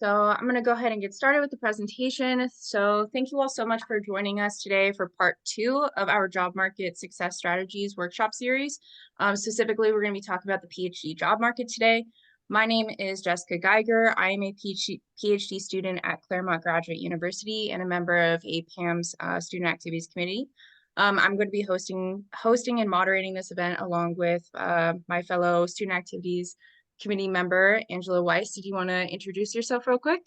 So I'm going to go ahead and get started with the presentation. So thank you all so much for joining us today for part 2 of our job market success strategies workshop series. Specifically, we're going to be talking about the PhD job market today. My name is Jessica Geiger. I am a PhD student at Claremont Graduate University and a member of APPAM's Student Activities Committee. I'm going to be hosting and moderating this event along with my fellow Student Activities Committee member, Angela Weiss. Did you want to introduce yourself real quick?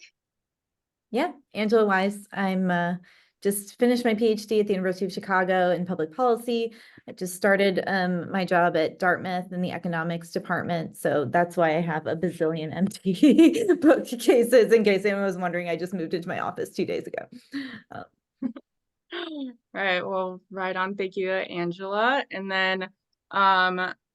Yeah, Angela Weiss. I'm just finished my PhD at the University of Chicago in public policy. I just started my job at Dartmouth in the economics department. So that's why I have a bazillion empty bookcases. In case anyone was wondering, I just moved into my office 2 days ago. Right. Well, right on. Thank you, Angela. And then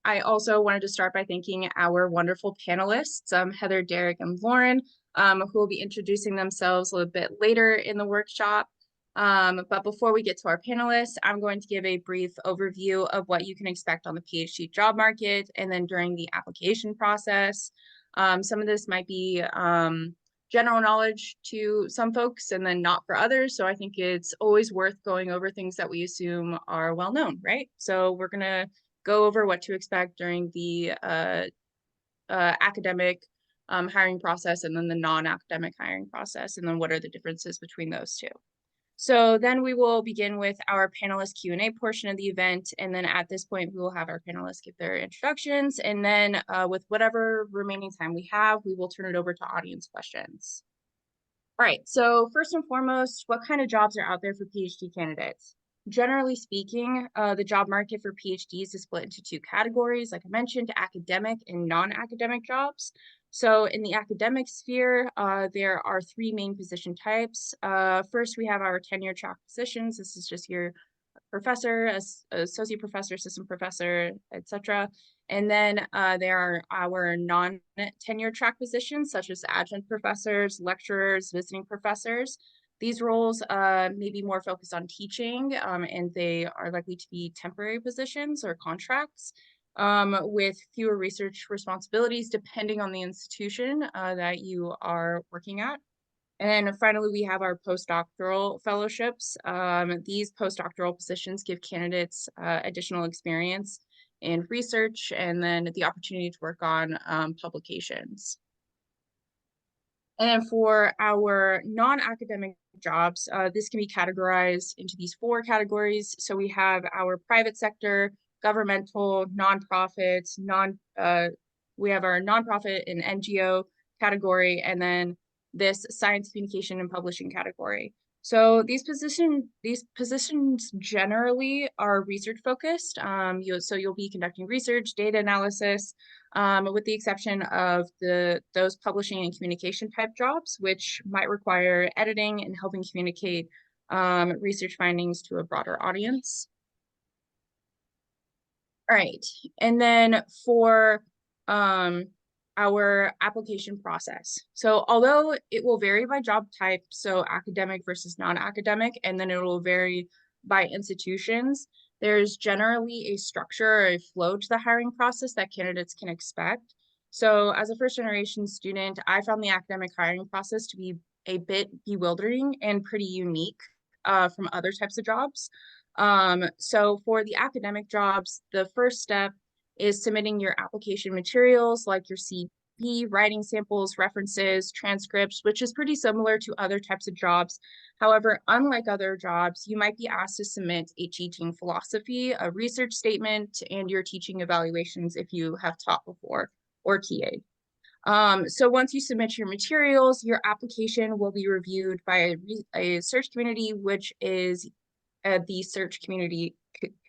I also wanted to start by thanking our wonderful panelists, Heather, Derek, and Lauren, who will be introducing themselves a little bit later in the workshop. But before we get to our panelists, I'm going to give a brief overview of what you can expect on the PhD job market and then during the application process. Some of this might be general knowledge to some folks and then not for others. So I think it's always worth going over things that we assume are well known, right? So we're going to go over what to expect during the academic hiring process and then the non-academic hiring process, and then what are the differences between those two. So then we will begin with our panelist Q&A portion of the event. And then at this point, we will have our panelists give their introductions. And then with whatever remaining time we have, we will turn it over to audience questions. All right, so first and foremost, what kind of jobs are out there for PhD candidates? Generally speaking, the job market for PhDs is split into 2 categories, like I mentioned, academic and non-academic jobs. So in the academic sphere, there are 3 main position types. First, we have our tenure track positions. This is just your professor, associate professor, assistant professor, etc. And then there are our non-tenure track positions, such as adjunct professors, lecturers, visiting professors. These roles may be more focused on teaching, and they are likely to be temporary positions or contracts with fewer research responsibilities, depending on the institution that you are working at. And then finally, we have our postdoctoral fellowships. These postdoctoral positions give candidates additional experience in research and then the opportunity to work on publications. And for our non-academic jobs, this can be categorized into these 4 categories. So we have our private sector, governmental, nonprofits, we have our nonprofit and NGO category, and then this science communication and publishing category. So these positions generally are research focused. So you'll be conducting research, data analysis, with the exception of those publishing and communication type jobs, which might require editing and helping communicate research findings to a broader audience. All right, and then for our application process. So although it will vary by job type, so academic versus non-academic, and then it will vary by institutions, there's generally a structure or a flow to the hiring process that candidates can expect. So as a first-generation student, I found the academic hiring process to be a bit bewildering and pretty unique from other types of jobs. So for the academic jobs, the first step is submitting your application materials like your CV, writing samples, references, transcripts, which is pretty similar to other types of jobs. However, unlike other jobs, you might be asked to submit a teaching philosophy, a research statement, and your teaching evaluations if you have taught before or TA'd. So once you submit your materials, your application will be reviewed by a search committee, which is the search community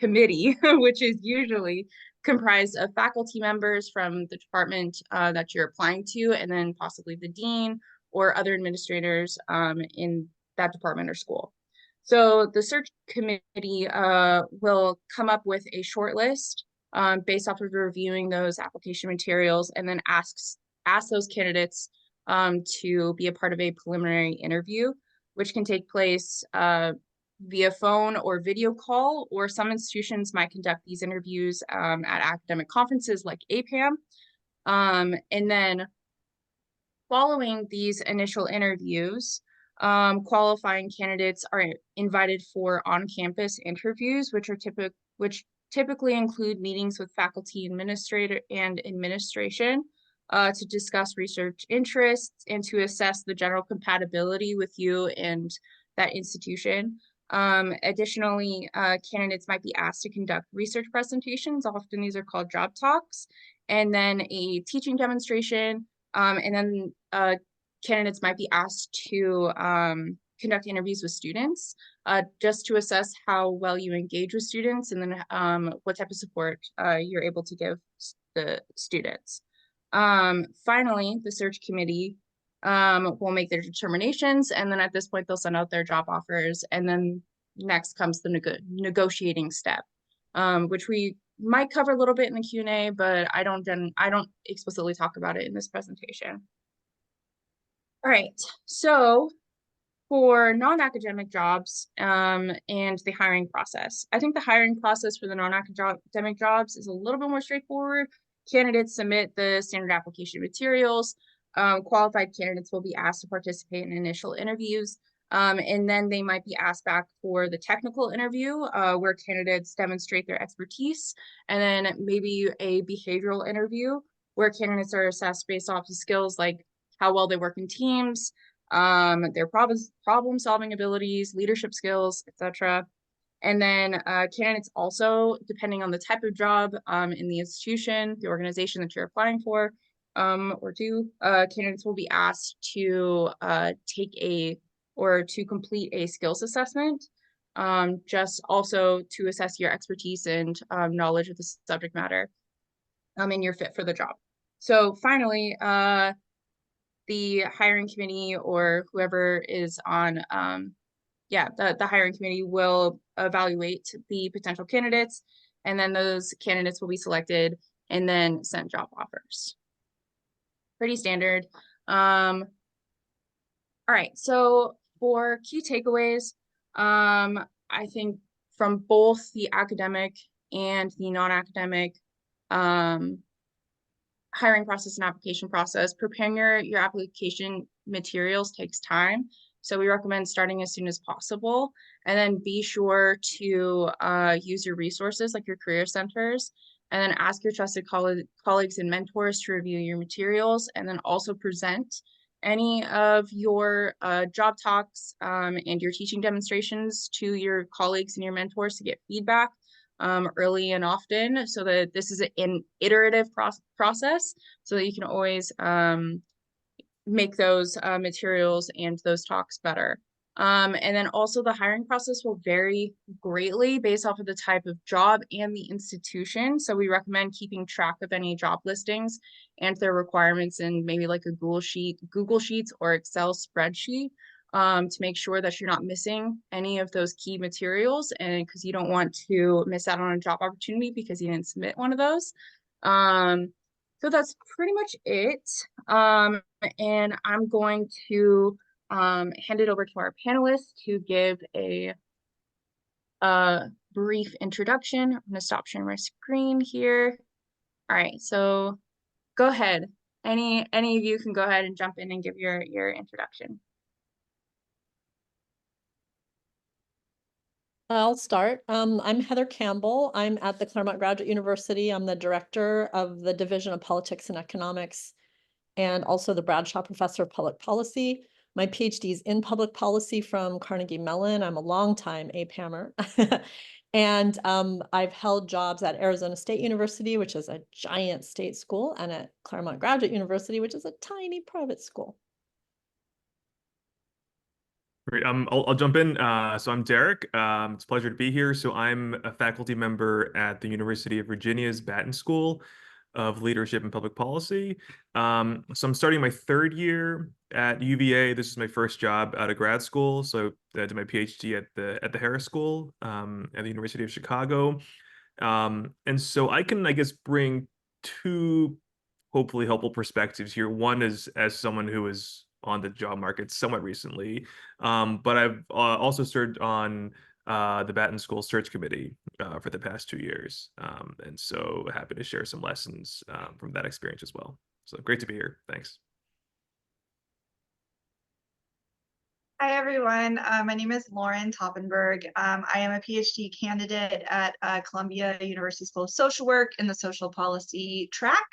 committee, which is usually comprised of faculty members from the department that you're applying to, and then possibly the dean or other administrators in that department or school. So the search committee will come up with a short list based off of reviewing those application materials, and then ask those candidates to be a part of a preliminary interview, which can take place via phone or video call, or some institutions might conduct these interviews at academic conferences like APPAM. And then following these initial interviews, qualifying candidates are invited for on-campus interviews, which typically include meetings with faculty administrator and administration to discuss research interests and to assess the general compatibility with you and that institution. Additionally, candidates might be asked to conduct research presentations. Often these are called job talks, and then a teaching demonstration, and then candidates might be asked to conduct interviews with students just to assess how well you engage with students, and then what type of support you're able to give the students. Finally, the search committee will make their determinations, and then at this point they'll send out their job offers, and then next comes the negotiating step, which we might cover a little bit in the Q&A, but I don't explicitly talk about it in this presentation. All right, so for non-academic jobs and the hiring process, I think the hiring process for the non-academic jobs is a little bit more straightforward. Candidates submit the standard application materials. Qualified candidates will be asked to participate in initial interviews, and then they might be asked back for the technical interview where candidates demonstrate their expertise, and then maybe a behavioral interview where candidates are assessed based off of skills like how well they work in teams, their problem solving abilities, leadership skills, etc. And then candidates also, depending on the type of job in the institution, the organization that you're applying for, candidates will be asked to to complete a skills assessment, just also to assess your expertise and knowledge of the subject matter, and your fit for the job. So finally, the hiring committee or whoever is on, the hiring committee will evaluate the potential candidates, and then those candidates will be selected and then sent job offers. Pretty standard. All right, so for key takeaways, I think from both the academic and the non-academic hiring process and application process, preparing your application materials takes time. So we recommend starting as soon as possible, and then be sure to use your resources like your career centers, and then ask your trusted colleagues and mentors to review your materials, and then also present any of your job talks and your teaching demonstrations to your colleagues and your mentors to get feedback early and often, so that this is an iterative process, so that you can always make those materials and those talks better. And then also the hiring process will vary greatly based off of the type of job and the institution. So we recommend keeping track of any job listings and their requirements in maybe like a Google Sheets or Excel spreadsheet, to make sure that you're not missing any of those key materials, and because you don't want to miss out on a job opportunity because you didn't submit one of those. So that's pretty much it. And I'm going to hand it over to our panelists to give a brief introduction. I'm going to stop sharing my screen here. All right, so go ahead. Any of you can go ahead and jump in and give your introduction. I'll start. I'm Heather Campbell. I'm at the Claremont Graduate University. I'm the director of the Division of Politics and Economics and also the Bradshaw Professor of Public Policy. My PhD is in public policy from Carnegie Mellon. I'm a longtime APPAMer. And I've held jobs at Arizona State University, which is a giant state school, and at Claremont Graduate University, which is a tiny private school. Great. I'll jump in. So I'm Derek. It's a pleasure to be here. So I'm a faculty member at the University of Virginia's Batten School of Leadership and Public Policy. So I'm starting my third year at UVA. This is my first job out of grad school. So I did my PhD at the Harris School at the University of Chicago. And so I can, I guess, bring two hopefully helpful perspectives here. One is as someone who is on the job market somewhat recently, but I've also served on the Batten School Search Committee for the past 2 years, and so happy to share some lessons from that experience as well. So great to be here. Thanks. Hi, everyone. My name is Lauren Toppenberg. I am a PhD candidate at Columbia University School of Social Work in the social policy track.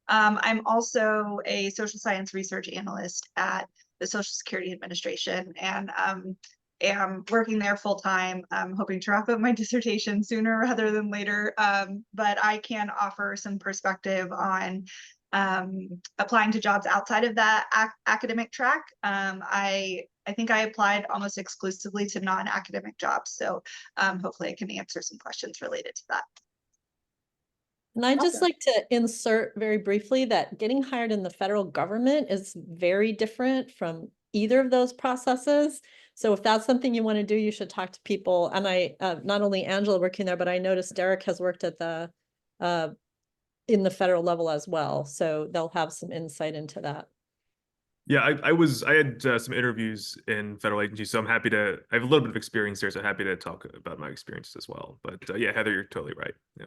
I'm also a social science research analyst at the Social Security Administration and am working there full time. I'm hoping to wrap up my dissertation sooner rather than later, but I can offer some perspective on applying to jobs outside of that academic track. I think I applied almost exclusively to non-academic jobs, so hopefully I can answer some questions related to that. And I'd just Awesome. like to insert very briefly that getting hired in the federal government is very different from either of those processes. So if that's something you want to do, you should talk to people. And I, not only Angela working there, but I noticed Derek has worked at the, in the federal level as well. So they'll have some insight into that. Yeah, I had some interviews in federal agencies, so I'm happy to. I have a little bit of experience there, so happy to talk about my experiences as well. But yeah, Heather, you're totally right. Yeah.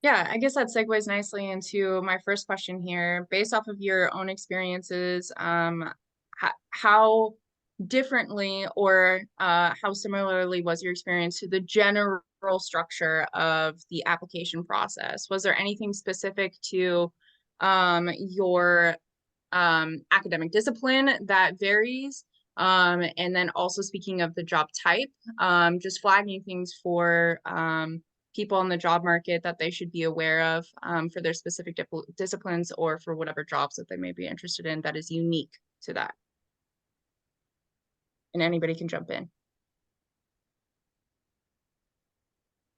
Yeah, I guess that segues nicely into my first question here. Based off of your own experiences, how differently or how similarly was your experience to the general structure of the application process? Was there anything specific to your academic discipline that varies? And then also speaking of the job type, just flagging things for people in the job market that they should be aware of for their specific disciplines or for whatever jobs that they may be interested in that is unique to that. And anybody can jump in.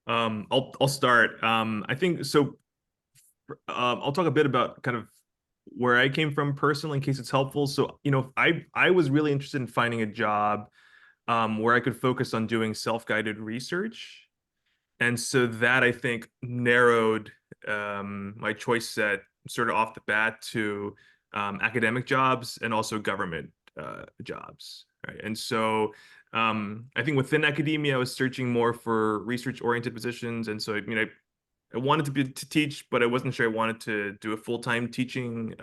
I'll start. I think so. I'll talk a bit about kind of where I came from personally in case it's helpful. So, I was really interested in finding a job where I could focus on doing self-guided research. And so that I think narrowed my choice set sort of off the bat to academic jobs and also government jobs. Right. And so I think within academia, I was searching more for research-oriented positions. And so, I wanted to teach, but I wasn't sure I wanted to do a full-time teaching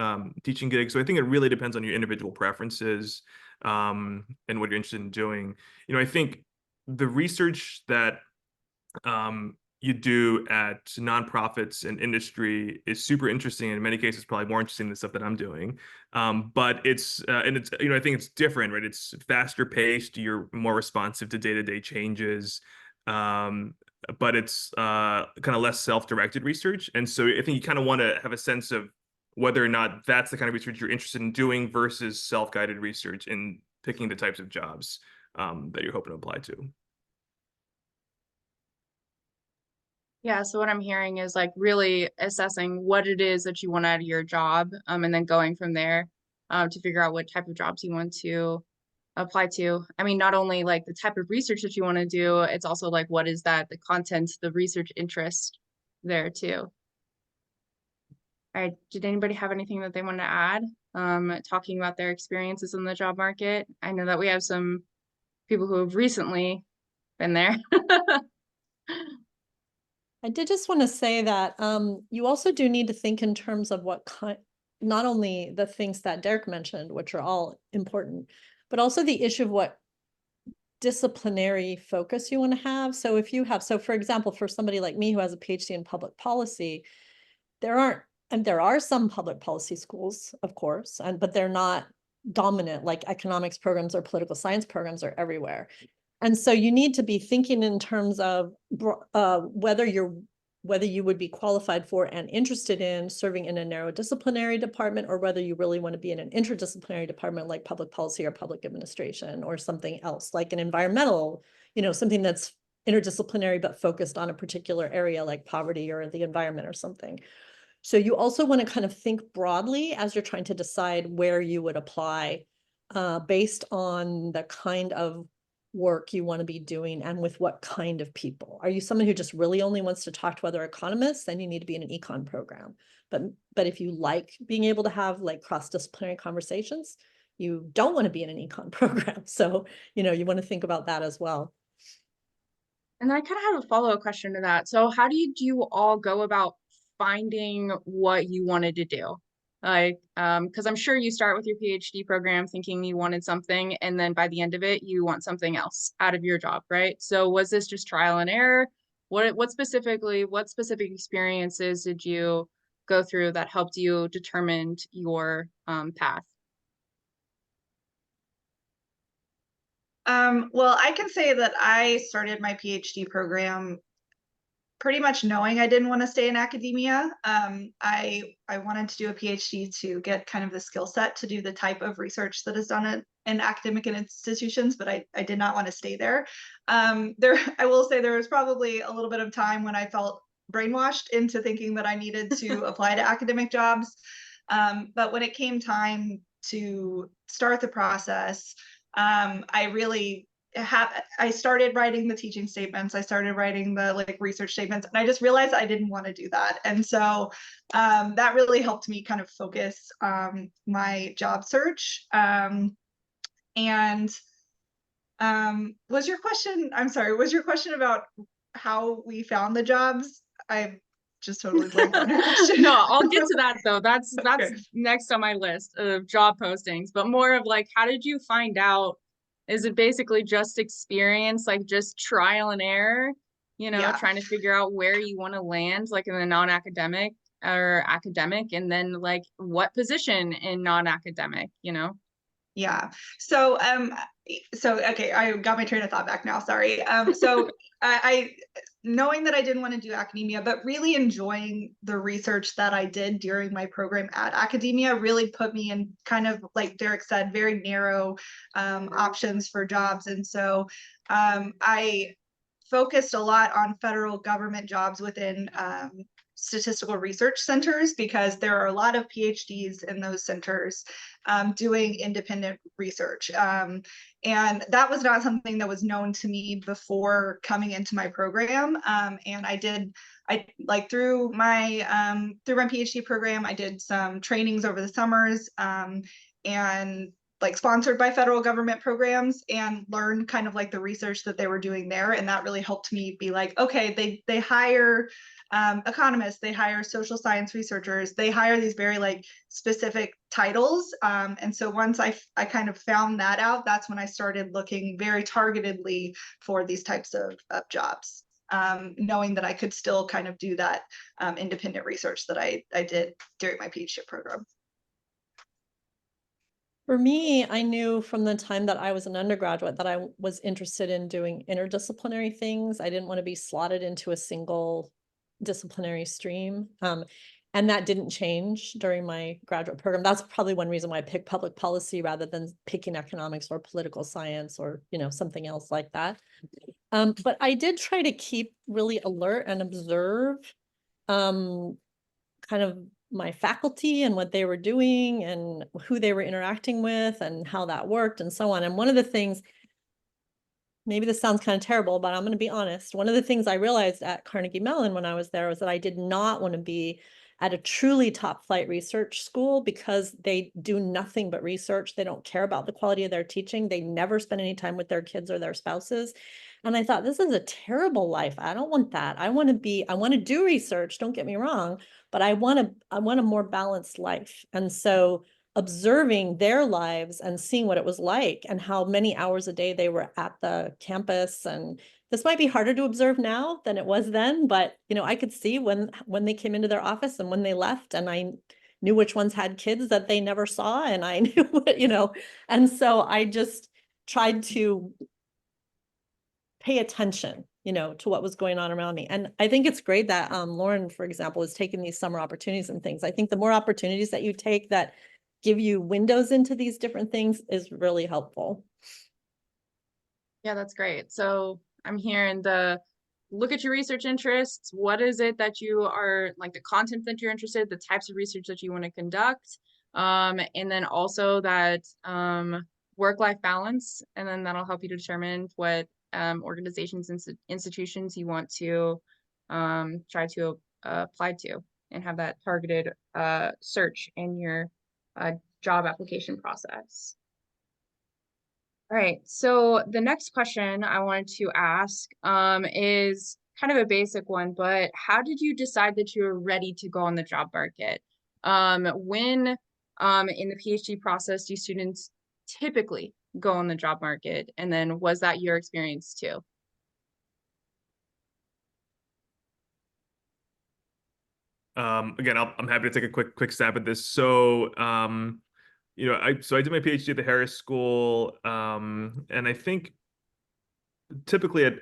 gig. So I think it really depends on your individual preferences and what you're interested in doing. I think the research that you do at nonprofits and industry is super interesting. In many cases, probably more interesting than the stuff that I'm doing. But it's I think it's different, right? It's faster paced. You're more responsive to day-to-day changes. But it's kind of less self-directed research. And so I think you kind of want to have a sense of whether or not that's the kind of research you're interested in doing versus self-guided research in picking the types of jobs that you're hoping to apply to. Yeah, so what I'm hearing is like really assessing what it is that you want out of your job, and then going from there to figure out what type of jobs you want to apply to. I mean, not only like the type of research that you want to do, it's also like what is that, the content, the research interest there too. All right, did anybody have anything that they want to add? Talking about their experiences in the job market. I know that we have some people who have recently been there. I did just want to say that you also do need to think in terms of what kind, not only the things that Derek mentioned, which are all important, but also the issue of what disciplinary focus you want to have. So if you have, so for example, for somebody like me who has a PhD in public policy, there are some public policy schools, of course, but they're not dominant, like economics programs or political science programs are everywhere. And so you need to be thinking in terms of whether you would be qualified for and interested in serving in a narrow disciplinary department, or whether you really want to be in an interdisciplinary department like public policy or public administration or something else like an environmental, something that's interdisciplinary but focused on a particular area like poverty or the environment or something. So you also want to kind of think broadly as you're trying to decide where you would apply based on the kind of work you want to be doing and with what kind of people. Are you someone who just really only wants to talk to other economists? Then you need to be in an econ program. But if you like being able to have like cross-disciplinary conversations, you don't want to be in an econ program. So, you want to think about that as well. And then I kind of have a follow-up question to that. So how did you all go about finding what you wanted to do? Like, because I'm sure you start with your PhD program thinking you wanted something, and then by the end of it, you want something else out of your job, right? So was this just trial and error? What specific experiences did you go through that helped you determine your path? Well, I can say that I started my PhD program pretty much knowing I didn't want to stay in academia. I wanted to do a PhD to get kind of the skill set to do the type of research that is done in academic institutions, but I did not want to stay there. I will say there was probably a little bit of time when I felt brainwashed into thinking that I needed to apply to academic jobs. But when it came time to start the process, I started writing the teaching statements. I started writing the like research statements, and I just realized I didn't want to do that. And so that really helped me kind of focus my job search. Was your question, I'm sorry, was your question about how we found the jobs? I just totally blanked on your question. No, I'll get to that though. That's Okay. next on my list of job postings, but more of like, how did you find out? Is it basically just experience, like just trial and error, you know, Yeah. trying to figure out where you want to land, like in the non-academic or academic, and then like what position in non-academic, you know? Yeah. So okay, I got my train of thought back now. Sorry. So I knowing that I didn't want to do academia, but really enjoying the research that I did during my program at academia really put me in kind of, like Derek said, very narrow options for jobs. And so I focused a lot on federal government jobs within statistical research centers, because there are a lot of PhDs in those centers doing independent research. And that was not something that was known to me before coming into my program. And I like through my PhD program, I did some trainings over the summers, and like sponsored by federal government programs, and learned kind of like the research that they were doing there. And that really helped me be like, okay, they hire economists, they hire social science researchers, they hire these very like specific titles. And so once I kind of found that out, that's when I started looking very targetedly for these types of jobs, knowing that I could still kind of do that independent research that I did during my PhD program. For me, I knew from the time that I was an undergraduate that I was interested in doing interdisciplinary things. I didn't want to be slotted into a single disciplinary stream. And that didn't change during my graduate program. That's probably one reason why I picked public policy rather than picking economics or political science or, you know, something else like that. But I did try to keep really alert and observe kind of my faculty and what they were doing and who they were interacting with and how that worked and so on. And one of the things, maybe this sounds kind of terrible, but I'm going to be honest. One of the things I realized at Carnegie Mellon when I was there was that I did not want to be at a truly top flight research school, because they do nothing but research. They don't care about the quality of their teaching. They never spend any time with their kids or their spouses. And I thought, this is a terrible life. I don't want that. I want to do research, don't get me wrong, but I want a more balanced life. And so observing their lives and seeing what it was like and how many hours a day they were at the campus. And this might be harder to observe now than it was then, but you know, I could see when they came into their office and when they left, and I knew which ones had kids that they never saw, and I knew what, you know, and so I just tried to pay attention, you know, to what was going on around me. And I think it's great that Lauren, for example, is taking these summer opportunities and things. I think the more opportunities that you take that give you windows into these different things is really helpful. Yeah, that's great. So I'm hearing look at your research interests. What is it that you are, like the content that you're interested, the types of research that you want to conduct, and then also that work-life balance, and then that'll help you determine what organizations and institutions you want to try to apply to, and have that targeted search in your job application process. All right, so the next question I wanted to ask is kind of a basic one, but how did you decide that you were ready to go on the job market? When in the PhD process do students typically go on the job market? And then was that your experience too? Again, I'm happy to take a quick stab at this. So, you know, I did my PhD at the Harris School, and I think typically at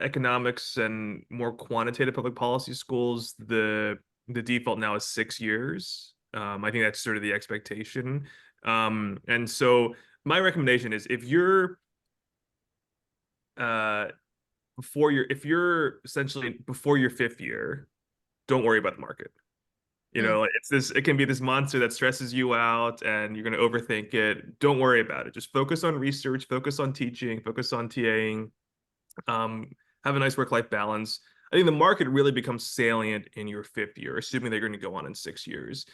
economics and more quantitative public policy schools, the default now is 6 years. I think that's sort of the expectation. And so my recommendation is if you're if you're essentially before your 5th year, don't worry about the market. You know, it can be this monster that stresses you out and you're going to overthink it. Don't worry about it. Just focus on research, focus on teaching, focus on TAing, have a nice work-life balance. I think the market really becomes salient in your 5th year, assuming they're going to go on in 6 years.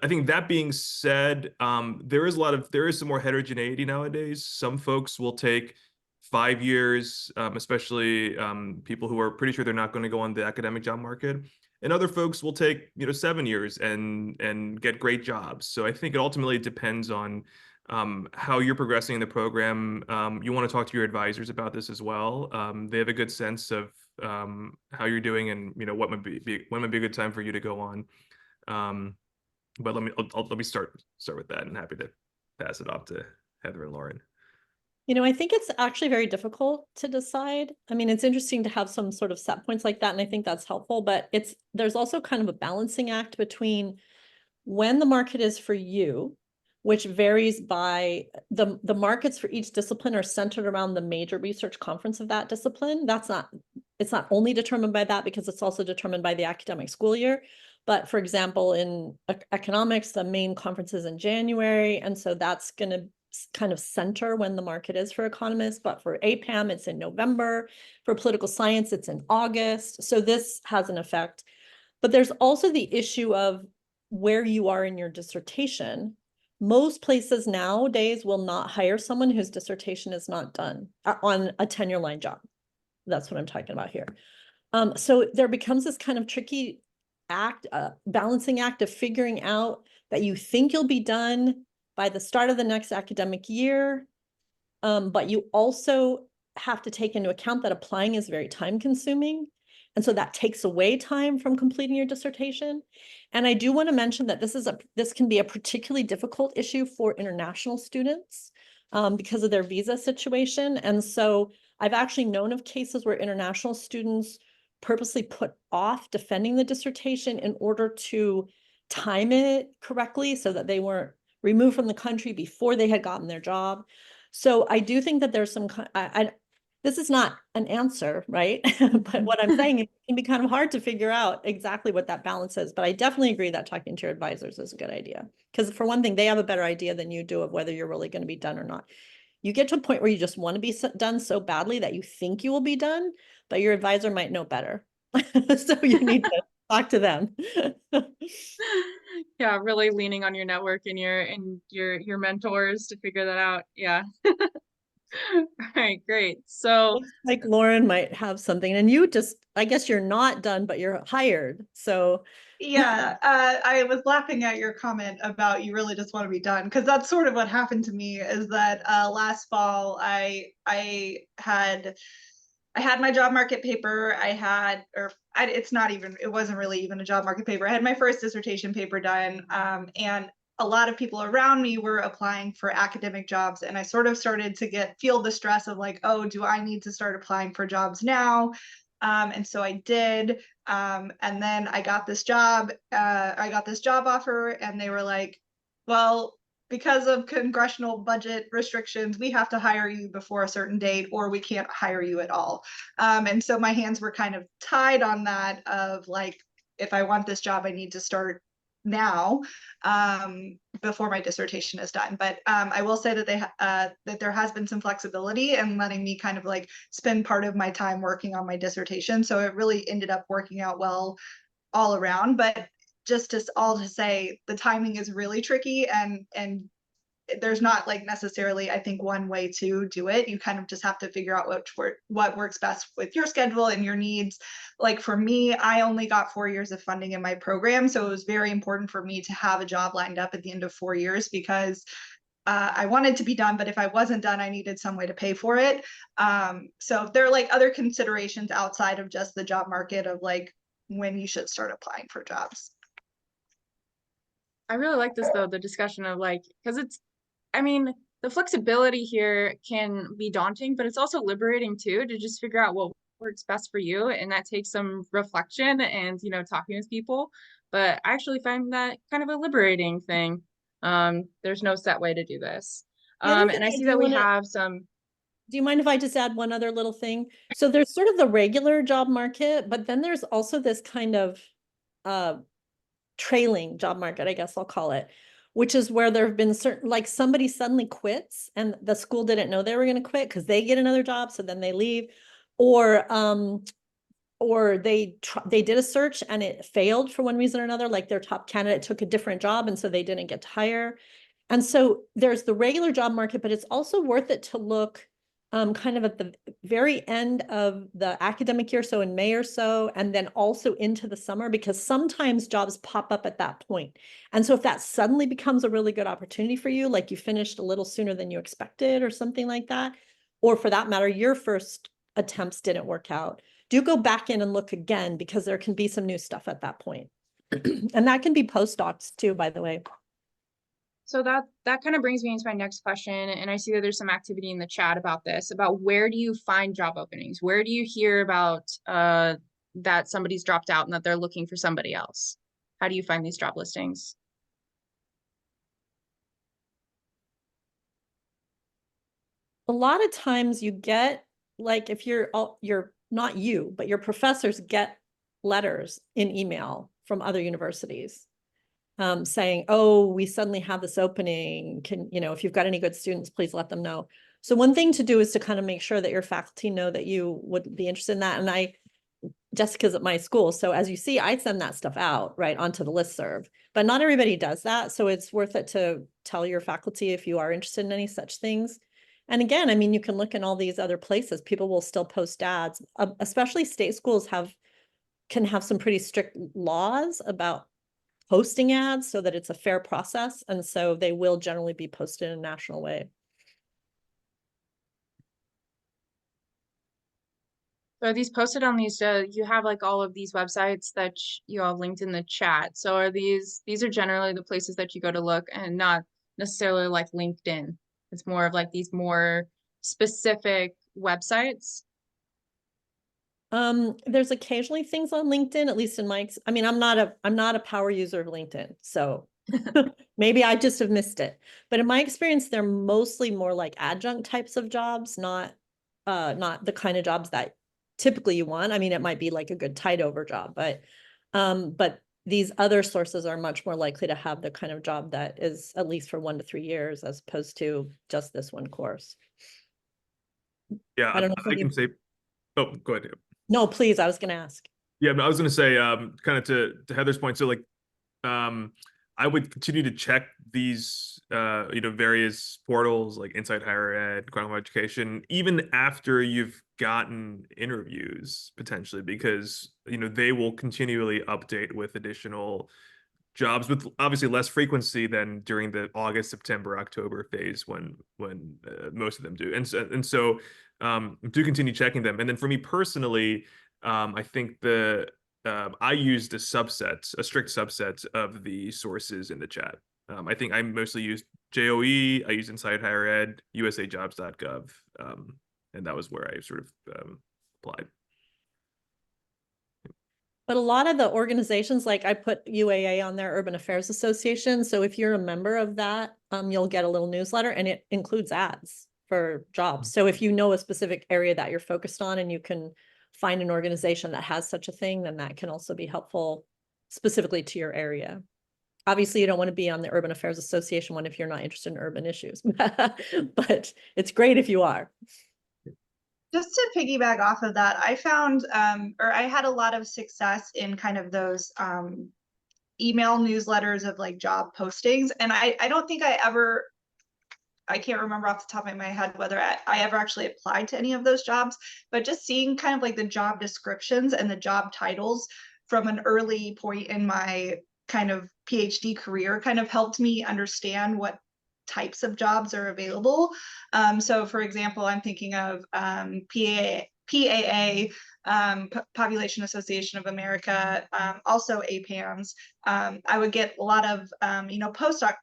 I think that being said, there is some more heterogeneity nowadays. Some folks will take 5 years, especially people who are pretty sure they're not going to go on the academic job market. And other folks will take, 7 years and get great jobs. So I think it ultimately depends on how you're progressing in the program. You want to talk to your advisors about this as well. They have a good sense of how you're doing and what might be a good time for you to go on. But let me start with that, and happy to pass it off to Heather and Lauren. I think it's actually very difficult to decide. I mean, it's interesting to have some sort of set points like that, and I think that's helpful, but there's also kind of a balancing act between when the market is for you, which varies by the markets for each discipline are centered around the major research conference of that discipline. It's not only determined by that, because it's also determined by the academic school year. But for example, in economics, the main conference is in January, and so that's going to kind of center when the market is for economists. But for APPAM, it's in November. For political science, it's in August. So this has an effect. But there's also the issue of where you are in your dissertation. Most places nowadays will not hire someone whose dissertation is not done on a tenure line job. That's what I'm talking about here. So there becomes this kind of tricky balancing act of figuring out that you think you'll be done by the start of the next academic year, but you also have to take into account that applying is very time consuming. And so that takes away time from completing your dissertation. And I do want to mention that this can be a particularly difficult issue for international students because of their visa situation. And so I've actually known of cases where international students purposely put off defending the dissertation in order to time it correctly so that they weren't removed from the country before they had gotten their job. So I do think that there's some, this is not an answer, right? But what I'm saying, it can be kind of hard to figure out exactly what that balance is. But I definitely agree that talking to your advisors is a good idea. Because for one thing, they have a better idea than you do of whether you're really going to be done or not. You get to a point where you just want to be done so badly that you think you will be done, but your advisor might know better. So you need to talk to them. Yeah, really leaning on your network and your mentors to figure that out. Yeah. All right, great. So Looks like Lauren might have something, and I guess you're not done, but you're hired. So yeah, I was laughing at your comment about you really just want to be done, because that's sort of what happened to me. Is that last fall I had my job market paper. It wasn't really even a job market paper. I had my first dissertation paper done, and a lot of people around me were applying for academic jobs, and I sort of started to feel the stress of like, oh, do I need to start applying for jobs now? And so I did, and then I got this job. I got this job offer, and they were like, well, because of congressional budget restrictions, we have to hire you before a certain date, or we can't hire you at all. And so my hands were kind of tied on that of like, if I want this job, I need to start now, before my dissertation is done. But I will say that that there has been some flexibility in letting me kind of like spend part of my time working on my dissertation. So it really ended up working out well all around. But just to say, the timing is really tricky, and there's not like necessarily, I think, one way to do it. You kind of just have to figure out what works best with your schedule and your needs. Like for me, I only got 4 years of funding in my program, so it was very important for me to have a job lined up at the end of 4 years, because I wanted to be done, but if I wasn't done, I needed some way to pay for it. So there are like other considerations outside of just the job market of like when you should start applying for jobs. I really like this though, the discussion of like, because I mean, the flexibility here can be daunting, but it's also liberating too, to just figure out what works best for you. And that takes some reflection and, talking with people. But I actually find that kind of a liberating thing. There's no set way to do this. And I see that we have some. Do you mind if I just add one other little thing? So there's sort of the regular job market, but then there's also this kind of trailing job market, I guess I'll call it, which is where there have been certain, like somebody suddenly quits and the school didn't know they were going to quit because they get another job, so then they leave, or they did a search and it failed for one reason or another, like their top candidate took a different job and so they didn't get to hire. And so there's the regular job market, but it's also worth it to look kind of at the very end of the academic year, so in May or so, and then also into the summer, because sometimes jobs pop up at that point. And so if that suddenly becomes a really good opportunity for you, like you finished a little sooner than you expected or something like that, or for that matter, your first attempts didn't work out, do go back in and look again, because there can be some new stuff at that point. And that can be postdocs too, by the way. So that kind of brings me into my next question. And I see that there's some activity in the chat about this, about where do you find job openings? Where do you hear about that somebody's dropped out and that they're looking for somebody else? How do you find these job listings? A lot of times you get, like, if you're not you, but your professors get letters in email from other universities saying, oh, we suddenly have this opening. If you've got any good students, please let them know. So one thing to do is to kind of make sure that your faculty know that you would be interested in that. And Jessica's at my school, so as you see, I send that stuff out right onto the listserv, but not everybody does that. So it's worth it to tell your faculty if you are interested in any such things. And again, I mean, you can look in all these other places. People will still post ads, especially state schools can have some pretty strict laws about posting ads so that it's a fair process. And so they will generally be posted in a national way. So are these posted on these, you have like all of these websites that you all linked in the chat. So are these are generally the places that you go to look, and not necessarily like LinkedIn. It's more of like these more specific websites. There's occasionally things on LinkedIn, at least in I mean, I'm not a power user of LinkedIn, so maybe I just have missed it. But in my experience, they're mostly more like adjunct types of jobs, not the kind of jobs that typically you want. I mean, it might be like a good tide over job, but these other sources are much more likely to have the kind of job that is at least for 1 to 3 years, as opposed to just this one course. Yeah, I don't know I can say, oh, go ahead. No, please, I was going to ask. Yeah, I was going to say, kind of to Heather's point. So like, I would continue to check these, various portals like Inside Higher Ed, Claremont Education, even after you've gotten interviews potentially, because, they will continually update with additional jobs with obviously less frequency than during the August, September, October phase when most of them do. And so do continue checking them. And then for me personally, I think I used a strict subset of the sources in the chat. I think I mostly used JOE, I used Inside Higher Ed, usajobs.gov, and that was where I sort of applied. But a lot of the organizations, like I put UAA on there, Urban Affairs Association. So if you're a member of that, you'll get a little newsletter, and it includes ads for jobs. So if you know a specific area that you're focused on and you can find an organization that has such a thing, then that can also be helpful specifically to your area. Obviously, you don't want to be on the Urban Affairs Association one if you're not interested in urban issues, but it's great if you are. Just to piggyback off of that, I found, or I had a lot of success in kind of those email newsletters of like job postings. And I don't think I ever I can't remember off the top of my head whether I ever actually applied to any of those jobs, but just seeing kind of like the job descriptions and the job titles from an early point in my kind of PhD career kind of helped me understand what types of jobs are available. So for example, I'm thinking of PAA, Population Association of America, also APPAMs. I would get a lot of, postdoc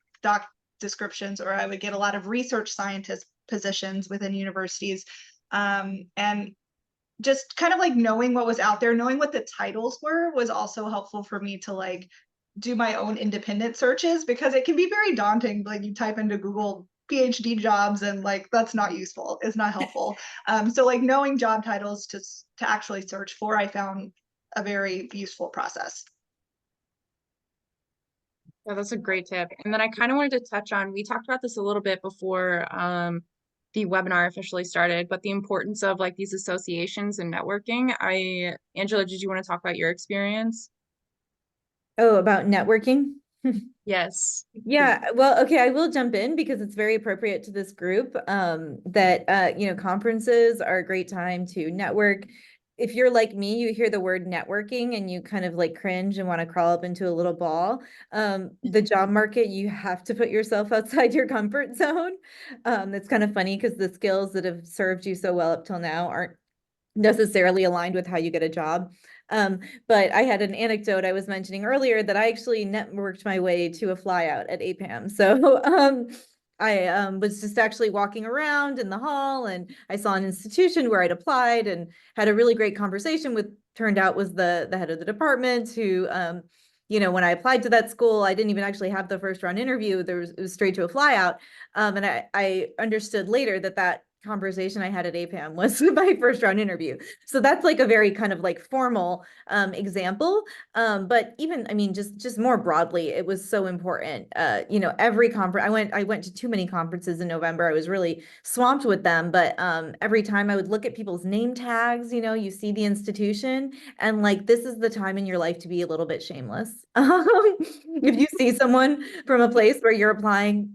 descriptions, or I would get a lot of research scientist positions within universities. And just kind of like knowing what was out there, knowing what the titles were was also helpful for me to like do my own independent searches, because it can be very daunting. Like you type into Google PhD jobs and like that's not useful, it's not helpful. So like knowing job titles to actually search for, I found a very useful process. Yeah, that's a great tip. And then I kind of wanted to touch on, we talked about this a little bit before the webinar officially started, but the importance of like these associations and networking. Angela, did you want to talk about your experience? Oh, about networking? Yes. Yeah, well, okay, I will jump in because it's very appropriate to this group, that, conferences are a great time to network. If you're like me, you hear the word networking and you kind of like cringe and want to crawl up into a little ball. The job market, you have to put yourself outside your comfort zone. It's kind of funny because the skills that have served you so well up till now aren't necessarily aligned with how you get a job. But I had an anecdote I was mentioning earlier that I actually networked my way to a flyout at APPAM. So I was just actually walking around in the hall and I saw an institution where I'd applied and had a really great conversation with, turned out was the head of the department who, when I applied to that school, I didn't even actually have the first round interview. It was straight to a flyout. And I understood later that conversation I had at APPAM was my first round interview. So that's like a very kind of like formal example. But even, I mean, just more broadly, it was so important. Every conference, I went to too many conferences in November. I was really swamped with them. But every time I would look at people's name tags, you see the institution and like, this is the time in your life to be a little bit shameless. If you see someone from a place where you're applying,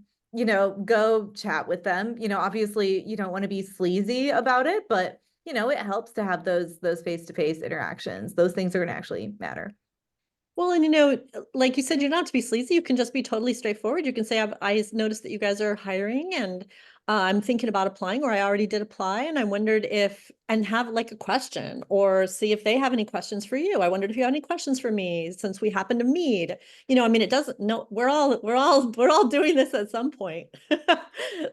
go chat with them. Obviously you don't want to be sleazy about it, but it helps to have those face-to-face interactions. Those things are going to actually matter. Well, and like you said, you don't have to be sleazy. You can just be totally straightforward. You can say, I noticed that you guys are hiring and I'm thinking about applying, or I already did apply. And I wondered and have like a question or see if they have any questions for you. I wondered if you have any questions for me since we happen to meet, it doesn't, no, we're all doing this at some point.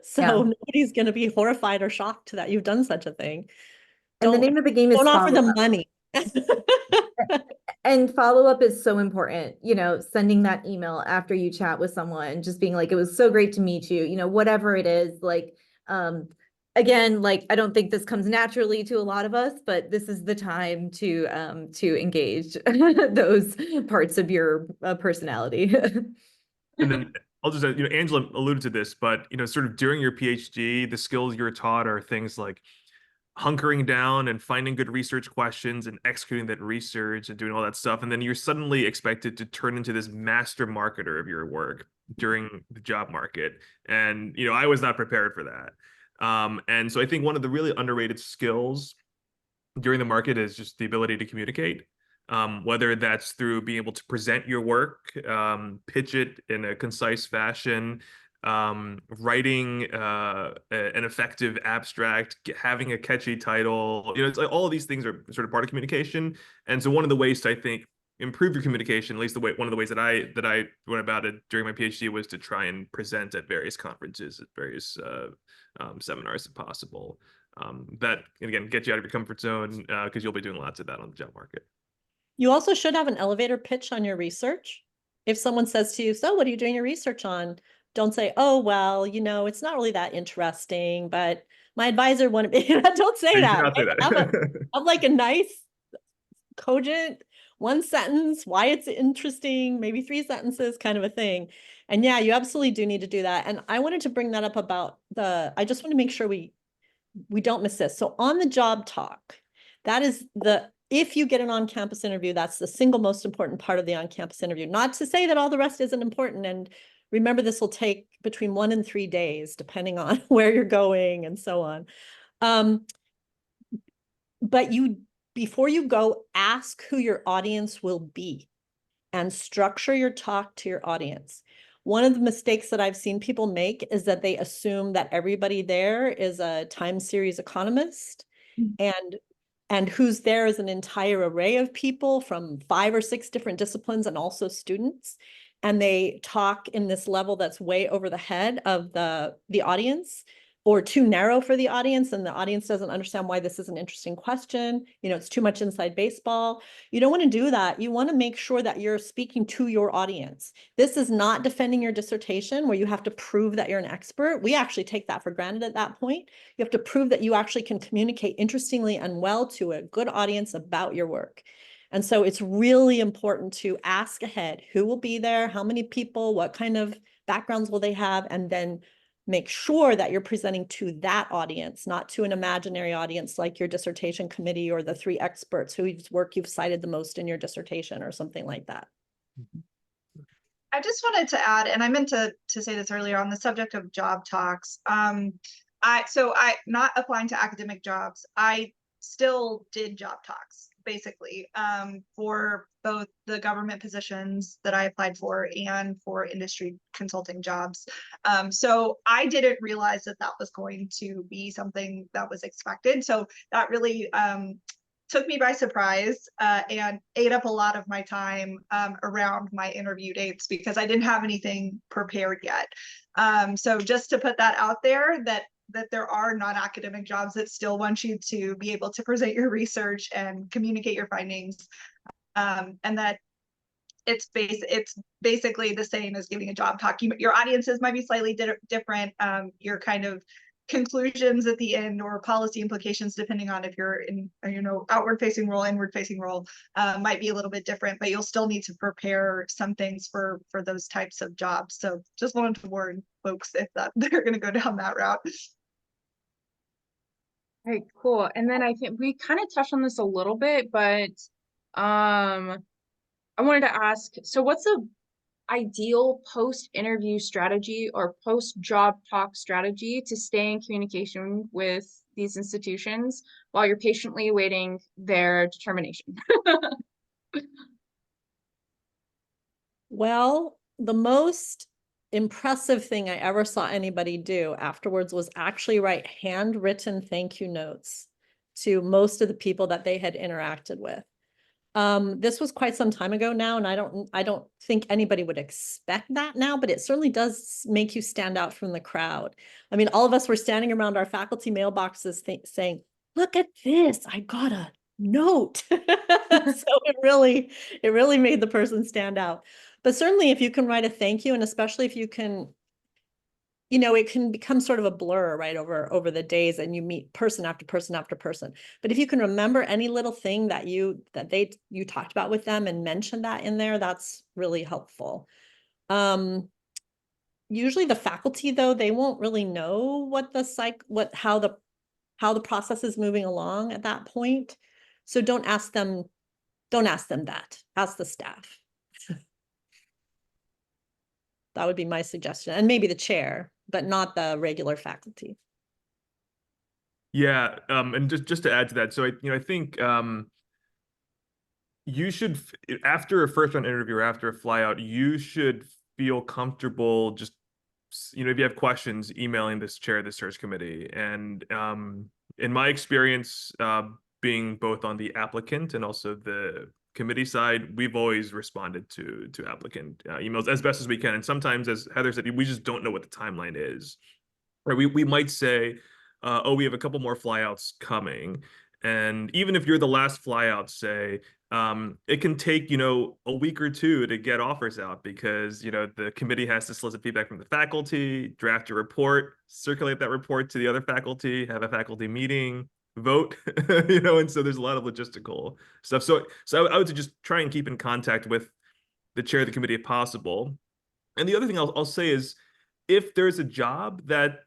So Yeah. nobody's going to be horrified or shocked that you've done such a thing. And the name of the game is don't offer them follow-up. money. And follow-up is so important, sending that email after you chat with someone, just being like, it was so great to meet you, whatever it is, like, again, like, I don't think this comes naturally to a lot of us, but this is the time to engage those parts of your personality. And then I'll just, Angela alluded to this, but, sort of during your PhD, the skills you're taught are things like hunkering down and finding good research questions and executing that research and doing all that stuff. And then you're suddenly expected to turn into this master marketer of your work during the job market. And, I was not prepared for that. And so I think one of the really underrated skills during the market is just the ability to communicate. Whether that's through being able to present your work, pitch it in a concise fashion, writing an effective abstract, having a catchy title, it's like all of these things are sort of part of communication. And so one of the ways to, I think, improve your communication, at least one of the ways that I went about it during my PhD, was to try and present at various conferences, at various seminars if possible. That, again, get you out of your comfort zone, because you'll be doing lots of that on the job market. You also should have an elevator pitch on your research. If someone says to you, so what are you doing your research on? Don't say, oh, well, it's not really that interesting, but my advisor wanted me. Don't say that. Not say that. Have like a nice, cogent, one sentence, why it's interesting, maybe 3 sentences kind of a thing. And yeah, you absolutely do need to do that. And I wanted to bring that up about I just want to make sure we don't miss this. So on the job talk, that is if you get an on-campus interview, that's the single most important part of the on-campus interview. Not to say that all the rest isn't important, and Remember, this will take between 1 and 3 days, depending on where you're going and so on. But before you go, ask who your audience will be and structure your talk to your audience. One of the mistakes that I've seen people make is that they assume that everybody there is a time series economist, and who's there is an entire array of people from 5 or 6 different disciplines and also students. And they talk in this level that's way over the head of the audience, or too narrow for the audience, and the audience doesn't understand why this is an interesting question. You know, it's too much inside baseball. You don't want to do that. You want to make sure that you're speaking to your audience. This is not defending your dissertation where you have to prove that you're an expert. We actually take that for granted at that point. You have to prove that you actually can communicate interestingly and well to a good audience about your work. And so it's really important to ask ahead who will be there, how many people, what kind of backgrounds will they have, and then make sure that you're presenting to that audience, not to an imaginary audience like your dissertation committee or the 3 experts whose work you've cited the most in your dissertation or something like that. I just wanted to add, and I meant to say this earlier on the subject of job talks. I not applying to academic jobs, I still did job talks basically for both the government positions that I applied for and for industry consulting jobs. So I didn't realize that that was going to be something that was expected. So that really took me by surprise and ate up a lot of my time around my interview dates because I didn't have anything prepared yet. So just to put that out there, that there are non-academic jobs that still want you to be able to present your research and communicate your findings, and that it's basically the same as giving a job talk. Your audiences might be slightly different. Your kind of conclusions at the end or policy implications, depending on if you're in, outward facing role, inward facing role, might be a little bit different, but you'll still need to prepare some things for those types of jobs. So just wanted to warn folks if they're going to go down that route. All right, cool. And then I think we kind of touched on this a little bit, but I wanted to ask, so what's the ideal post-interview strategy or post-job talk strategy to stay in communication with these institutions while you're patiently awaiting their determination? Well, the most impressive thing I ever saw anybody do afterwards was actually write handwritten thank you notes to most of the people that they had interacted with. This was quite some time ago now, and I don't think anybody would expect that now, but it certainly does make you stand out from the crowd. I mean, all of us were standing around our faculty mailboxes saying, "Look at this, I got a note." So it really made the person stand out. But certainly if you can write a thank you, and especially if you can, it can become sort of a blur, right, over the days, and you meet person after person after person. But if you can remember any little thing that you talked about with them and mention that in there, that's really helpful. Usually the faculty, though, they won't really know how the process is moving along at that point. So don't ask them that. Ask the staff. That would be my suggestion, and maybe the chair, but not the regular faculty. Yeah, and just to add to that, so I think you should, after a first round interview or after a flyout, you should feel comfortable just, if you have questions, emailing this chair of the search committee. And in my experience, being both on the applicant and also the committee side, we've always responded to applicant emails as best as we can. And sometimes, as Heather said, we just don't know what the timeline is. Right? We might say, oh, we have a couple more flyouts coming. And even if you're the last flyout, say, it can take, a week or 2 to get offers out because, the committee has to solicit feedback from the faculty, draft a report, circulate that report to the other faculty, have a faculty meeting, vote, and so there's a lot of logistical stuff. So I would just try and keep in contact with the chair of the committee if possible. And the other thing I'll say is, if there's a job that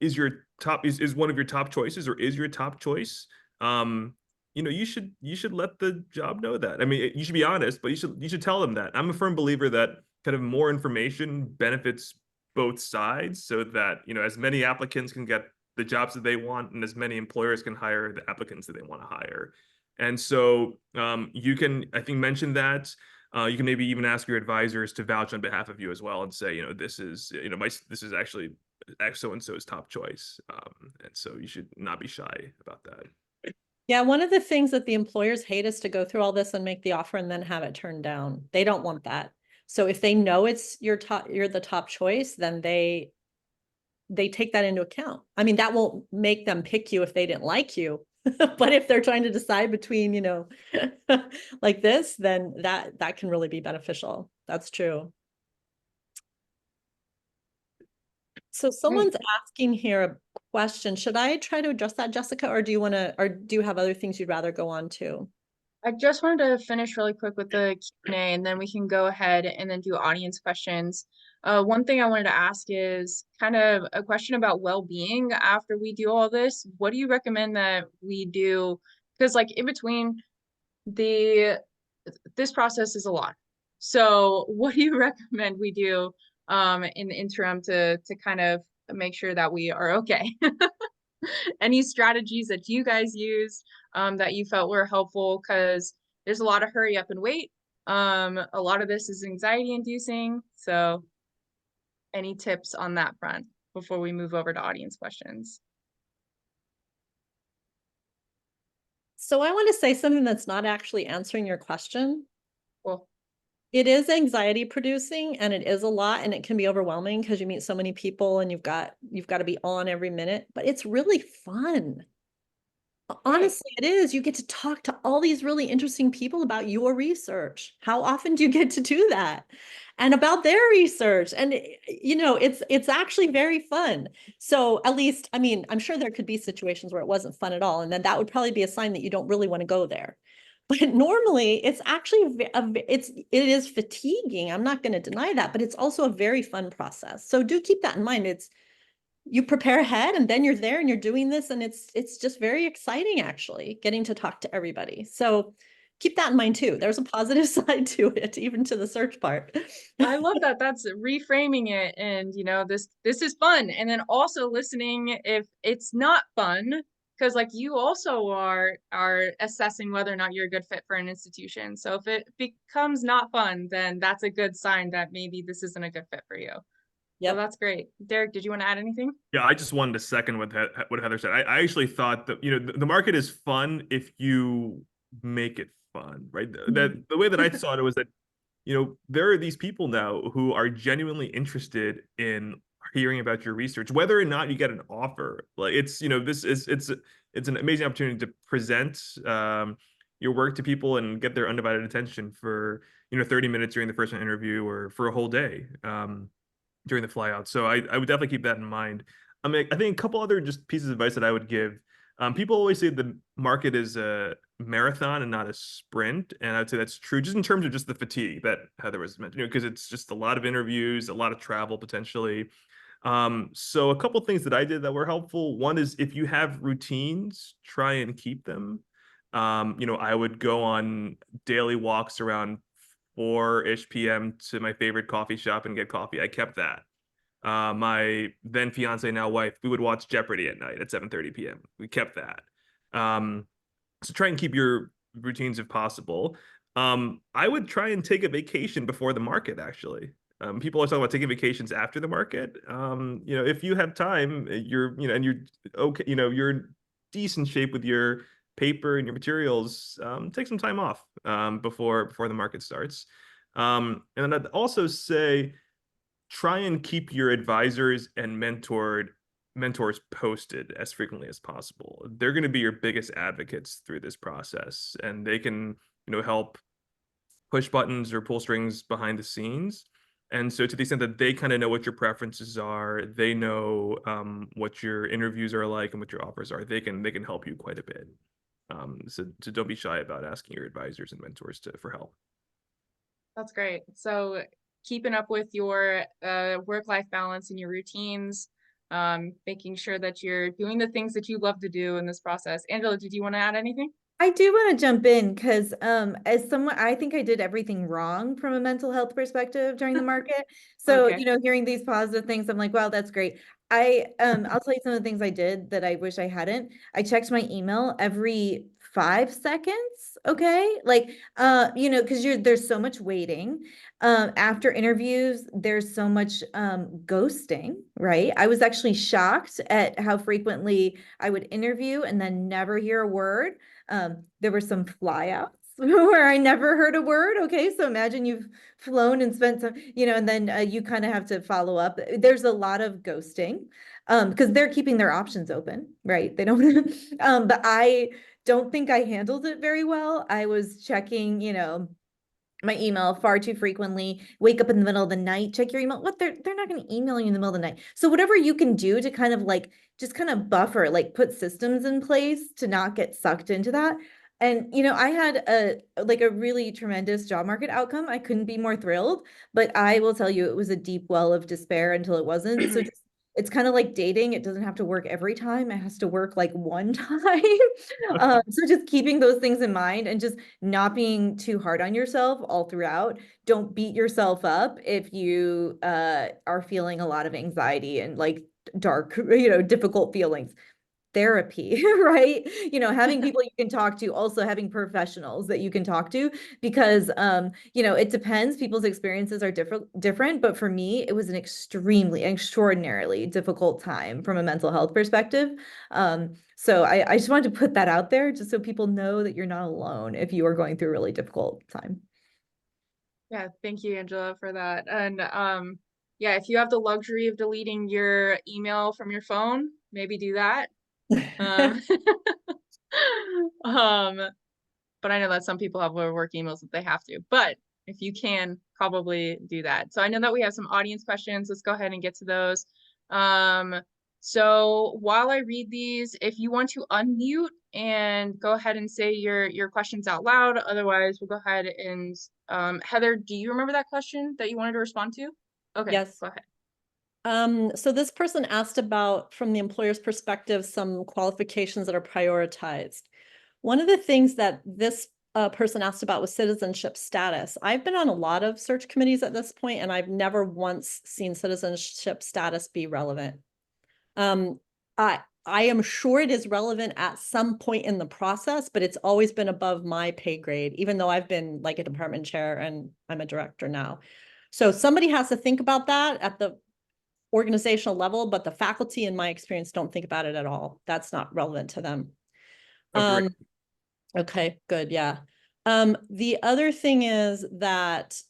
is your top is one of your top choices or is your top choice, you should let the job know that. I mean, you should be honest, but you should tell them that. I'm a firm believer that kind of more information benefits both sides, so that, you know, as many applicants can get the jobs that they want, and as many employers can hire the applicants that they want to hire. And so you can, I think, mention that. You can maybe even ask your advisors to vouch on behalf of you as well, and say, you know, this is, you know, this is actually so and so's top choice, and so you should not be shy about that. Yeah, one of the things that the employers hate is to go through all this and make the offer and then have it turned down. They don't want that. So if they know you're the top choice, then they take that into account. I mean, that won't make them pick you if they didn't like you. But if they're trying to decide between, you know, like this, then that can really be beneficial. That's true. So someone's asking here a question. Should I try to address that, Jessica, or do you have other things you'd rather go on to? I just wanted to finish really quick with the Q&A, and then we can go ahead and then do audience questions. One thing I wanted to ask is kind of a question about well-being after we do all this. What do you recommend that we do? Because like in between this process is a lot. So what do you recommend we do in the interim to kind of make sure that we are okay? Any strategies that you guys used that you felt were helpful? Because there's a lot of hurry up and wait. A lot of this is anxiety inducing. So any tips on that front before we move over to audience questions? So I want to say something that's not actually answering your question. Cool. It is anxiety producing, and it is a lot, and it can be overwhelming because you meet so many people and you've got to be on every minute, but it's really fun. Honestly, it is. You get to talk to all these really interesting people about your research. How often do you get to do that? And about their research. And, you know, it's actually very fun. So at least, I mean, I'm sure there could be situations where it wasn't fun at all. And then that would probably be a sign that you don't really want to go there. But normally it's actually, it is fatiguing. I'm not going to deny that, but it's also a very fun process. So do keep that in mind. You prepare ahead and then you're there and you're doing this, and it's just very exciting, actually, getting to talk to everybody. So keep that in mind too. There's a positive side to it, even to the search part. I love that. That's reframing it, and you know, this is fun. And then also listening if it's not fun, because like you also are assessing whether or not you're a good fit for an institution. So if it becomes not fun, then that's a good sign that maybe this isn't a good fit for you. Yep. So that's great. Derek, did you want to add anything? Yeah, I just wanted to second what Heather said. I actually thought that, you know, the market is fun if you make it fun, right? That the way that I saw it was that, you know, there are these people now who are genuinely interested in hearing about your research, whether or not you get an offer. Like it's, you know, it's an amazing opportunity to present your work to people and get their undivided attention for, you know, 30 minutes during the first interview or for a whole day. During the flyout. So I would definitely keep that in mind. I mean, I think a couple other just pieces of advice that I would give. People always say the market is a marathon and not a sprint. And I'd say that's true just in terms of just the fatigue that Heather was mentioning, because it's just a lot of interviews, a lot of travel potentially. So a couple things that I did that were helpful. One is if you have routines, try and keep them. You know, I would go on daily walks around 4-ish p.m. to my favorite coffee shop and get coffee. I kept that. My then fiance, now wife, we would watch Jeopardy at night at 7:30 p.m. We kept that. So try and keep your routines if possible. I would try and take a vacation before the market, actually. People are talking about taking vacations after the market. You know, if you have time, you're, you know, and you're okay, you know, you're in decent shape with your paper and your materials, take some time off before the market starts. And then I'd also say try and keep your advisors and mentors posted as frequently as possible. They're going to be your biggest advocates through this process, and they can, you know, help push buttons or pull strings behind the scenes. And so to the extent that they kind of know what your preferences are, they know what your interviews are like and what your offers are, they can help you quite a bit. So don't be shy about asking your advisors and mentors for help. That's great. So keeping up with your work-life balance and your routines, making sure that you're doing the things that you love to do in this process. Angela, did you want to add anything? I do want to jump in because as someone, I think I did everything wrong from a mental health perspective during the market. So, Okay. you know, hearing these positive things, I'm like, wow, that's great. I'll tell you some of the things I did that I wish I hadn't. I checked my email every 5 seconds. Okay. Like, you know, because there's so much waiting. After interviews, there's so much ghosting, right? I was actually shocked at how frequently I would interview and then never hear a word. There were some flyouts where I never heard a word. Okay, so imagine you've flown and spent some, you know, and then you kind of have to follow up. There's a lot of ghosting because they're keeping their options open, right? They don't, but I don't think I handled it very well. I was checking, you know, my email far too frequently, wake up in the middle of the night, check your email. What they're not going to email you in the middle of the night. So whatever you can do to kind of like just kind of buffer, like put systems in place to not get sucked into that. And you know, I had a really tremendous job market outcome. I couldn't be more thrilled, but I will tell you it was a deep well of despair until it wasn't. So just it's kind of like dating. It doesn't have to work every time. It has to work like one time. So just keeping those things in mind and just not being too hard on yourself all throughout. Don't beat yourself up if you are feeling a lot of anxiety and like dark, you know, difficult feelings. Therapy, right? You know, having people you can talk to, also having professionals that you can talk to, because you know, it depends. People's experiences are different, but for me, it was an extraordinarily difficult time from a mental health perspective. So I just wanted to put that out there just so people know that you're not alone if you are going through a really difficult time. Yeah, thank you, Angela, for that. And yeah, if you have the luxury of deleting your email from your phone, maybe do that. Um, but I know that some people have work emails if they have to, but if you can, probably do that. So I know that we have some audience questions. Let's go ahead and get to those. So while I read these, if you want to unmute and go ahead and say your questions out loud, otherwise we'll go ahead and Heather, do you remember that question that you wanted to respond to? Okay, Yes. go ahead. So this person asked about, from the employer's perspective, some qualifications that are prioritized. One of the things that this person asked about was citizenship status. I've been on a lot of search committees at this point, and I've never once seen citizenship status be relevant. I am sure it is relevant at some point in the process, but it's always been above my pay grade, even though I've been like a department chair and I'm a director now. So somebody has to think about that at the organizational level, but the faculty, in my experience, don't think about it at all. That's not relevant to them. Okay, good. Yeah. The other thing is that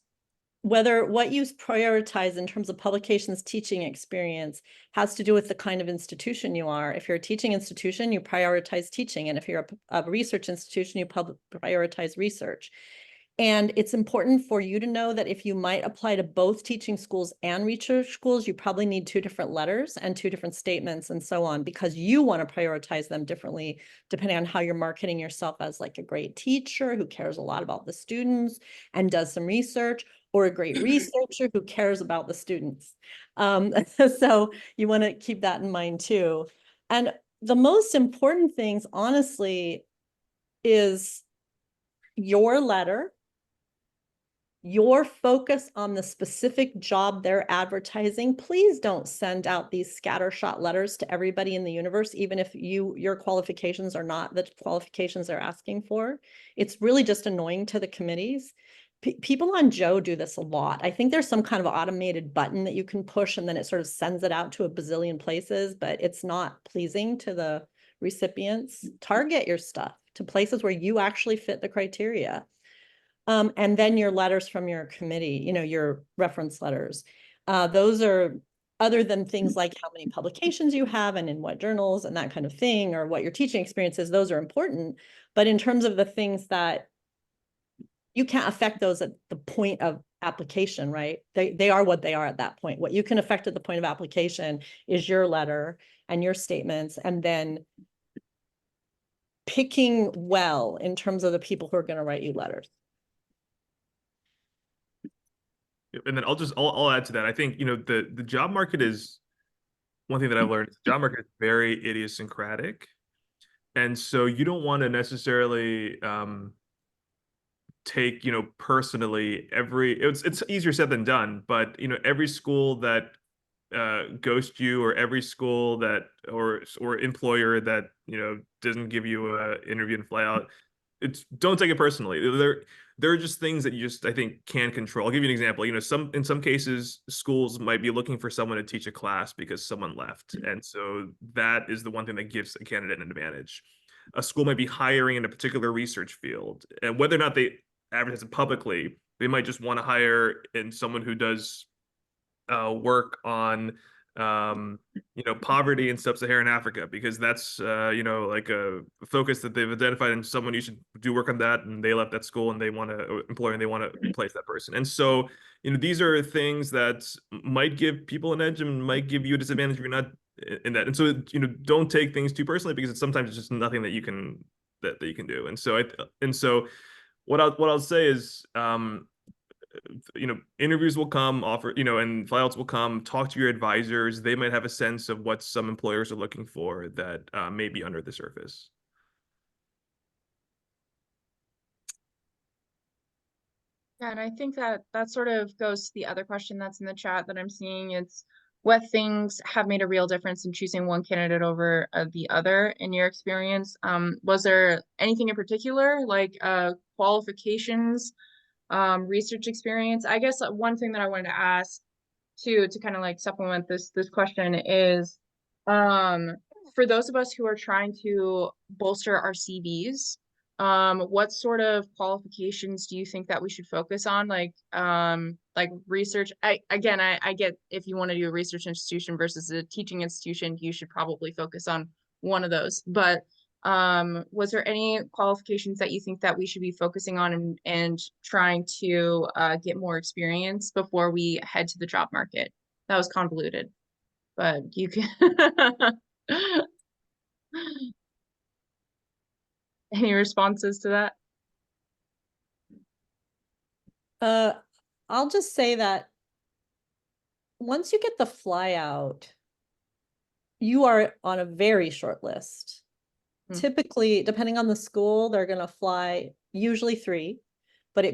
what you prioritize in terms of publications, teaching experience has to do with the kind of institution you are. If you're a teaching institution, you prioritize teaching. And if you're a research institution, you prioritize research. And it's important for you to know that if you might apply to both teaching schools and research schools, you probably need 2 different letters and 2 different statements and so on, because you want to prioritize them differently depending on how you're marketing yourself as like a great teacher who cares a lot about the students and does some research, or a great researcher who cares about the students. So you want to keep that in mind too. And the most important things, honestly, is your letter, your focus on the specific job they're advertising. Please don't send out these scattershot letters to everybody in the universe, even if your qualifications are not the qualifications they're asking for. It's really just annoying to the committees. People on Joe do this a lot. I think there's some kind of automated button that you can push and then it sort of sends it out to a bazillion places, but it's not pleasing to the recipients. Target your stuff to places where you actually fit the criteria. And then your letters from your committee, you know, your reference letters. Those are, other than things like how many publications you have and in what journals and that kind of thing, or what your teaching experience is, those are important. But in terms of the things that you can't affect those at the point of application, right? They are what they are at that point. What you can affect at the point of application is your letter and your statements, and then picking well in terms of the people who are going to write you letters. And then I'll add to that. I think, you know, the job market is one thing that I've learned. The job market is very idiosyncratic. And so you don't want to necessarily take, personally it's easier said than done, but every school that ghost you, or every school that or employer that doesn't give you a interview and fly out, don't take it personally. There are just things that you just, I think, can control. I'll give you an example. In some cases, schools might be looking for someone to teach a class because someone left, and so that is the one thing that gives a candidate an advantage. A school might be hiring in a particular research field, and whether or not they advertise it publicly, they might just want to hire in someone who does work on poverty in sub-Saharan Africa, because that's like a focus that they've identified, and someone, you should do work on that, and they left that school and they want to employ and they want to place that person. And so these are things that might give people an edge and might give you a disadvantage if you're not in that. And so don't take things too personally, because sometimes it's just nothing that you can do. And so what I'll say is interviews will come, and flyouts will come. Talk to your advisors. They might have a sense of what some employers are looking for that may be under the surface. Yeah, and I think that sort of goes to the other question that's in the chat that I'm seeing. It's what things have made a real difference in choosing one candidate over the other in your experience. Was there anything in particular, like qualifications, research experience? I guess one thing that I wanted to ask to kind of like supplement this question is, for those of us who are trying to bolster our CVs, what sort of qualifications do you think that we should focus on? Like research. I get if you want to do a research institution versus a teaching institution, you should probably focus on one of those. But was there any qualifications that you think that we should be focusing on and trying to get more experience before we head to the job market? That was convoluted, but you can. Any responses to that? I'll just say that once you get the flyout, you are on a very short list. Typically, depending on the school, they're going to fly usually 3, but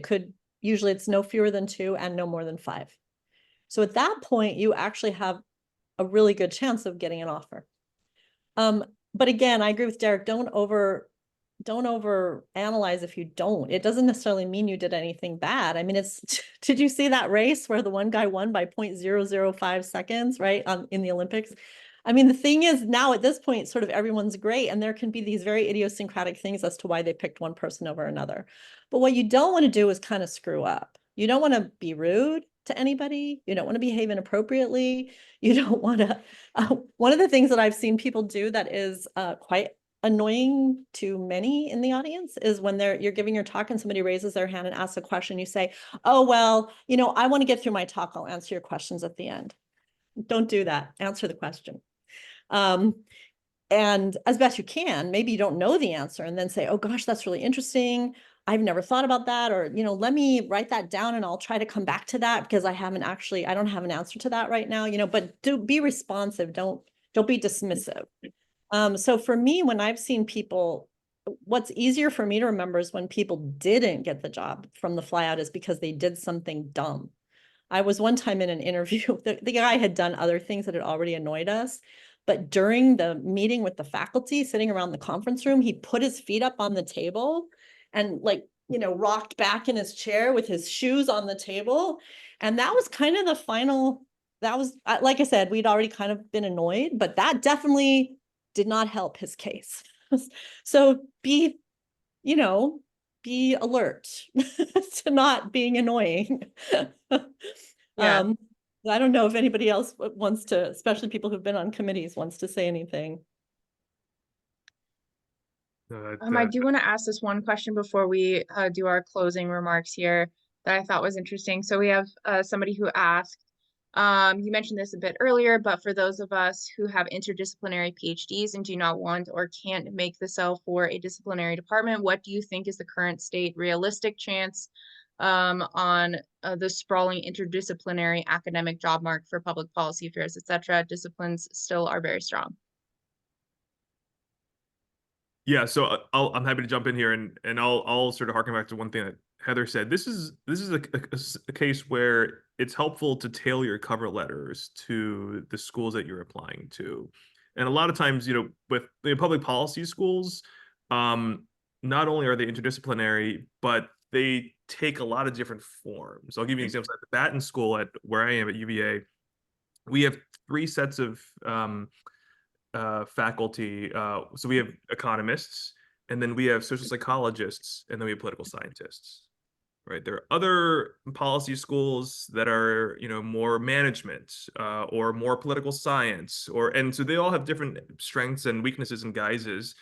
usually it's no fewer than 2 and no more than 5. So at that point, you actually have a really good chance of getting an offer. But again, I agree with Derek. Don't over analyze if you don't. It doesn't necessarily mean you did anything bad. I mean, did you see that race where the one guy won by 0.005 seconds, right? In the Olympics? I mean, the thing is, now at this point, sort of everyone's great, and there can be these very idiosyncratic things as to why they picked one person over another. But what you don't want to do is kind of screw up. You don't want to be rude to anybody. You don't want to behave inappropriately. You don't want to. One of the things that I've seen people do that is quite annoying to many in the audience is when you're giving your talk and somebody raises their hand and asks a question, you say, oh, well, I want to get through my talk. I'll answer your questions at the end. Don't do that. Answer the question. And as best you can, maybe you don't know the answer and then say, oh gosh, that's really interesting. I've never thought about that. Or, let me write that down and I'll try to come back to that because I don't have an answer to that right now, but be responsive. Don't be dismissive. So for me, when I've seen people, what's easier for me to remember is when people didn't get the job from the flyout is because they did something dumb. I was one time in an interview, the guy had done other things that had already annoyed us, but during the meeting with the faculty sitting around the conference room, he put his feet up on the table and rocked back in his chair with his shoes on the table. And that was kind of the final, that was, like I said, we'd already kind of been annoyed, but that definitely did not help his case. So be alert to not being annoying. Yeah. I don't know if anybody else wants to, especially people who've been on committees, wants to say anything. I do want to ask this one question before we do our closing remarks here that I thought was interesting. So we have somebody who asked, you mentioned this a bit earlier, but for those of us who have interdisciplinary PhDs and do not want or can't make the sell for a disciplinary department, what do you think is the current state realistic chance on the sprawling interdisciplinary academic job market for public policy affairs, etc.? Disciplines still are very strong. Yeah, so I'm happy to jump in here, and I'll sort of harken back to one thing that Heather said. This is a case where it's helpful to tailor your cover letters to the schools that you're applying to. And a lot of times, with the public policy schools, not only are they interdisciplinary, but they take a lot of different forms. I'll give you an example. At the Batten School, at where I am at UVA, we have three sets of faculty. So we have economists, and then we have social psychologists, and then we have political scientists. Right. There are other policy schools that are, more management or more political science, and so they all have different strengths and weaknesses and guises.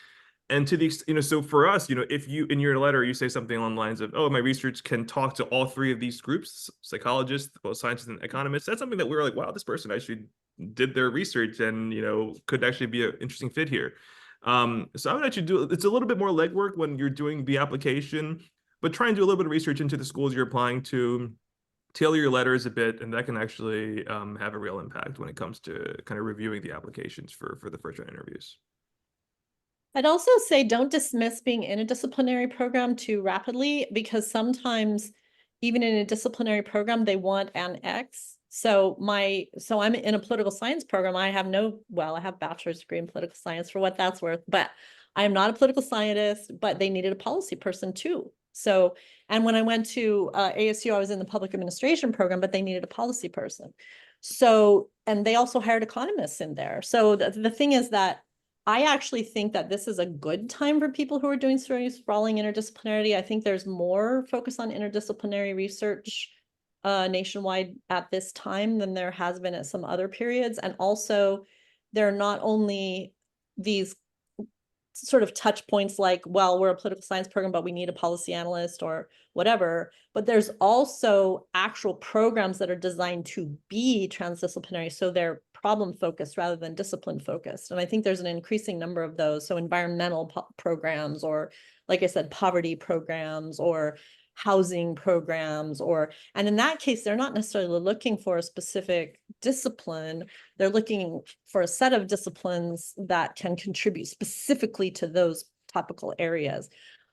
And to the so for us, if you in your letter you say something along the lines of, oh, my research can talk to all three of these groups, psychologists, both scientists and economists, that's something that we were like, wow, this person actually did their research and could actually be an interesting fit here. So I would actually it's a little bit more legwork when you're doing the application, but try and do a little bit of research into the schools you're applying to, tailor your letters a bit, and that can actually have a real impact when it comes to kind of reviewing the applications for the first round interviews. I'd also say don't dismiss being in a disciplinary program too rapidly, because sometimes even in a disciplinary program, they want an X. So I'm in a political science program. I have I have a bachelor's degree in political science for what that's worth, but I am not a political scientist, but they needed a policy person too. So, and when I went to ASU, I was in the public administration program, but they needed a policy person. So, and they also hired economists in there. So the thing is that I actually think that this is a good time for people who are doing sprawling interdisciplinarity. I think there's more focus on interdisciplinary research nationwide at this time than there has been at some other periods. And also, there are not only these sort of touch points like, well, we're a political science program, but we need a policy analyst or whatever, but there's also actual programs that are designed to be transdisciplinary. So they're problem focused rather than discipline focused. And I think there's an increasing number of those. So environmental programs, or like I said, poverty programs, or housing programs, and in that case, they're not necessarily looking for a specific discipline. They're looking for a set of disciplines that can contribute specifically to those topical areas.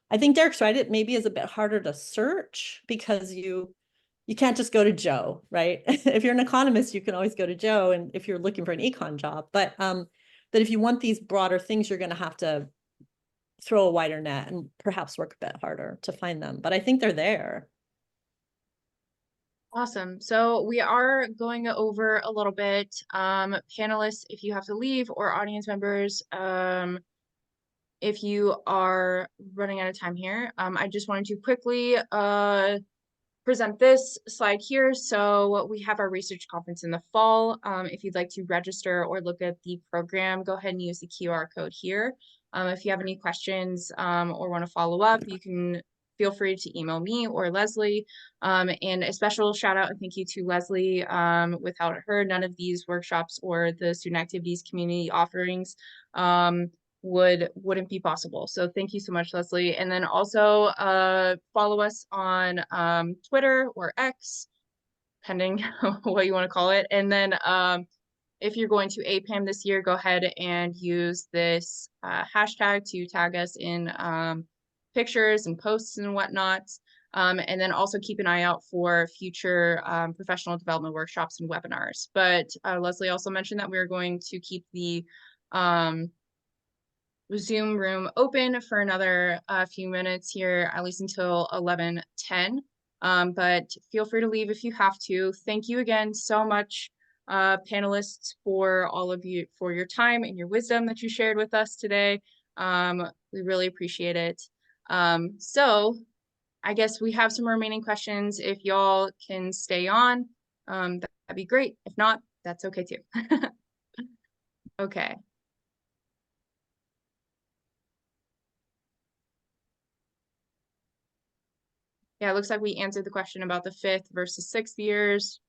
I think Derek's right. It maybe is a bit harder to search because you can't just go to Joe, right? If you're an economist, you can always go to Joe, and if you're looking for an econ job, but if you want these broader things, you're going to have to throw a wider net and perhaps work a bit harder to find them. But I think they're there. Awesome. So we are going over a little bit. Panelists, if you have to leave, or audience members, if you are running out of time here, I just wanted to quickly present this slide here. So we have our research conference in the fall. If you'd like to register or look at the program, go ahead and use the QR code here. If you have any questions or want to follow up, you can feel free to email me or Leslie. And a special shout out and thank you to Leslie. Without her, none of these workshops or the student activities community offerings wouldn't be possible. So thank you so much, Leslie. And then also follow us on Twitter or X, pending what you want to call it. And then if you're going to APPAM this year, go ahead and use this hashtag to tag us in pictures and posts and whatnot. And then also keep an eye out for future professional development workshops and webinars. But Leslie also mentioned that we're going to keep the Zoom room open for another few minutes here, at least until 11:10. But feel free to leave if you have to. Thank you again so much, panelists, for all of you, for your time and your wisdom that you shared with us today. We really appreciate it. So I guess we have some remaining questions. If y'all can stay on, that'd be great. If not, that's okay too. Okay. Yeah, it looks like we answered the question about the 5th versus 6th years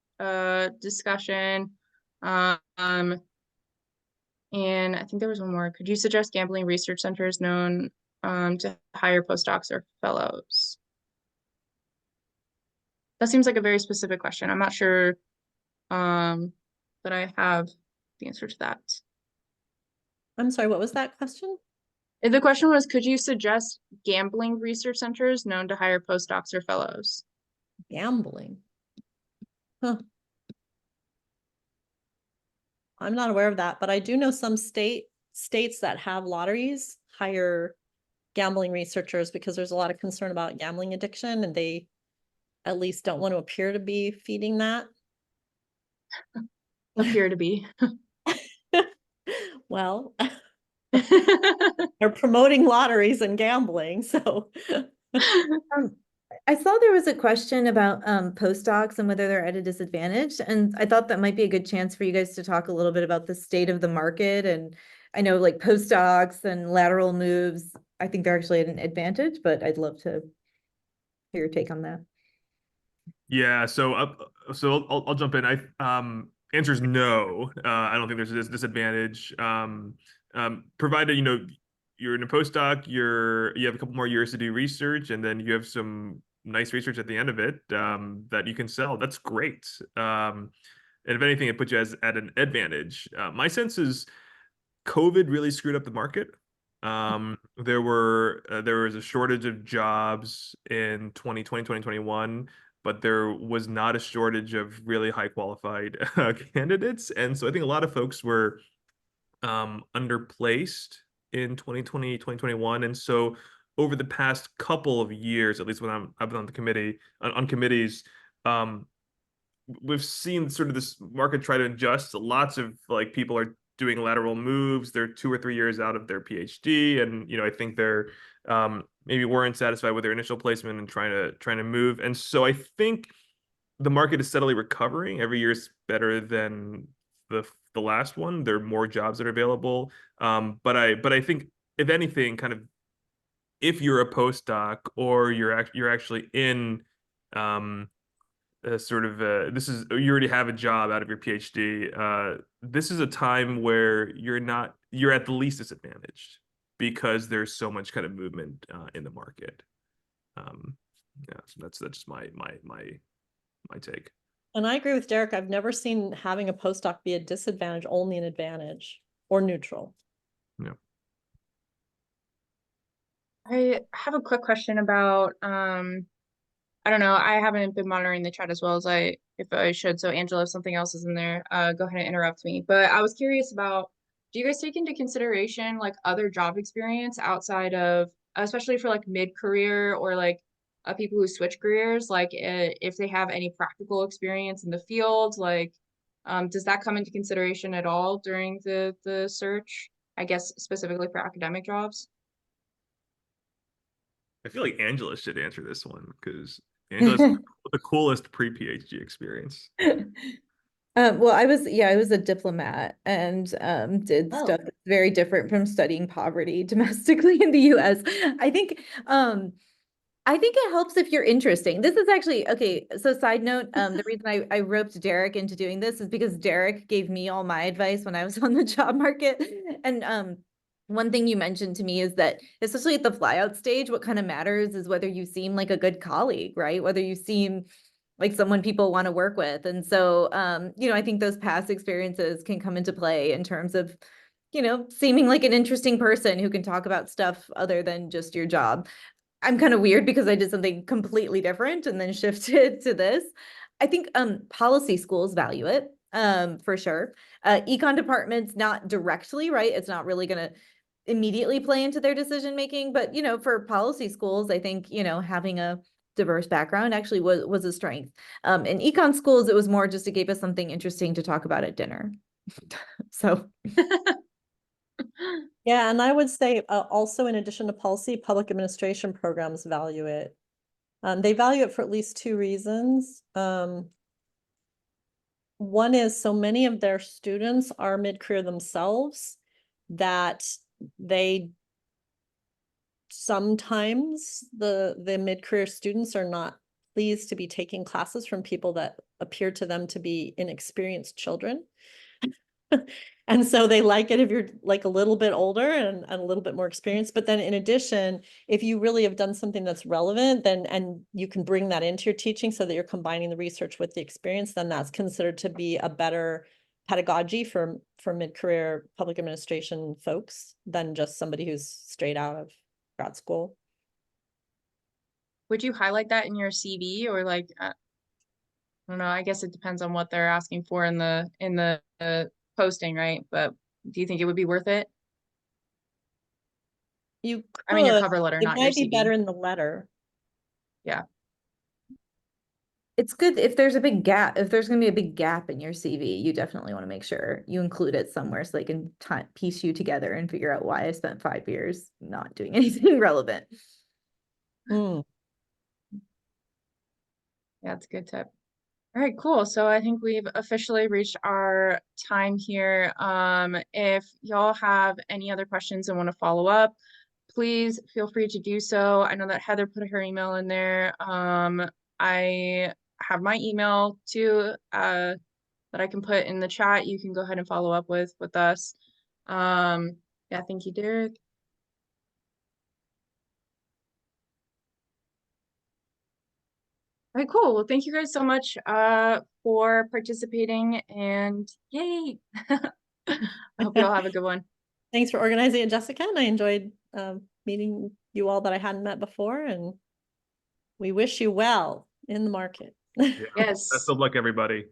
discussion. And I think there was one more. Could you suggest gambling research centers known to hire postdocs or fellows? That seems like a very specific question. I'm not sure that I have the answer to that. I'm sorry, what was that question? The question was, could you suggest gambling research centers known to hire postdocs or fellows? Gambling. Huh. I'm not aware of that, but I do know some states that have lotteries hire gambling researchers because there's a lot of concern about gambling addiction, and they at least don't want to appear to be feeding that. Appear to be. Well, they're promoting lotteries and gambling, so. I saw there was a question about postdocs and whether they're at a disadvantage, and I thought that might be a good chance for you guys to talk a little bit about the state of the market. And I know like postdocs and lateral moves, I think they're actually at an advantage, but I'd love to hear your take on that. Yeah, so I'll jump in. Answer is no. I don't think there's a disadvantage. Provided you're in a postdoc, you have a couple more years to do research, and then you have some nice research at the end of it that you can sell. That's great. And if anything, it puts you at an advantage. My sense is COVID really screwed up the market. There was a shortage of jobs in 2020, 2021, but there was not a shortage of really high qualified candidates. And so I think a lot of folks were underplaced in 2020, 2021. And so over the past couple of years, at least when I've been on the committee, on committees, we've seen sort of this market try to adjust. Lots of like people are doing lateral moves. They're 2 or 3 years out of their PhD, and I think they're maybe weren't satisfied with their initial placement and trying to move. And so I think the market is steadily recovering. Every year is better than the last one. There are more jobs that are available. But I think if anything, kind of if you're a postdoc or you're actually in you already have a job out of your PhD. This is a time where you're at the least disadvantaged because there's so much kind of movement in the market. Yeah, so that's just my take. And I agree with Derek. I've never seen having a postdoc be a disadvantage, only an advantage, or neutral. Yeah. I have a quick question about I don't know. I haven't been monitoring the chat as well as if I should. So Angela, if something else is in there, go ahead and interrupt me. But I was curious about, do you guys take into consideration like other job experience outside of, especially for like mid-career or like people who switch careers, like if they have any practical experience in the field, like does that come into consideration at all during the search? I guess specifically for academic jobs. I feel like Angela should answer this one because Angela's the coolest pre-PhD experience. Well, I was a diplomat and did Oh. stuff that's very different from studying poverty domestically in the US. I think it helps if you're interesting. This is actually okay. So side note, the reason I roped Derek into doing this is because Derek gave me all my advice when I was on the job market. And one thing you mentioned to me is that, especially at the flyout stage, what kind of matters is whether you seem like a good colleague, right? Whether you seem like someone people want to work with. And so, I think those past experiences can come into play in terms of, seeming like an interesting person who can talk about stuff other than just your job. I'm kind of weird because I did something completely different and then shifted to this. I think policy schools value it for sure. Econ departments, not directly, right? It's not really going to immediately play into their decision making, but for policy schools, I think having a diverse background actually was a strength. In econ schools, it was more just it gave us something interesting to talk about at dinner. So Yeah, and I would say also in addition to policy, public administration programs value it. They value it for at least 2 reasons. One is so many of their students are mid-career themselves that they sometimes the mid-career students are not pleased to be taking classes from people that appear to them to be inexperienced children. And so they like it if you're like a little bit older and a little bit more experienced. But then in addition, if you really have done something that's relevant, then and you can bring that into your teaching so that you're combining the research with the experience, then that's considered to be a better pedagogy for mid-career public administration folks than just somebody who's straight out of grad school. Would you highlight that in your CV or like, I don't know, I guess it depends on what they're asking for in the posting, right? But do you think it would be worth it? You I mean, your could, cover letter, it not your might be better CV. in the letter. Yeah. It's good if there's a big gap, if there's gonna be a big gap in your CV, you definitely want to make sure you include it somewhere so they can piece you together and figure out why I spent 5 years not doing anything relevant. Mm. Yeah, it's a good tip. All right, cool. So I think we've officially reached our time here. If y'all have any other questions and want to follow up, please feel free to do so. I know that Heather put her email in there. I have my email too, that I can put in the chat. You can go ahead and follow up with us. Yeah, thank you, Derek. All right, cool. Well, thank you guys so much for participating, and yay. I hope you all have a good one. Thanks for organizing it, Jessica, and I enjoyed meeting you all that I hadn't met before, and we wish you well in the market. Yeah. Yes. Best of luck, everybody.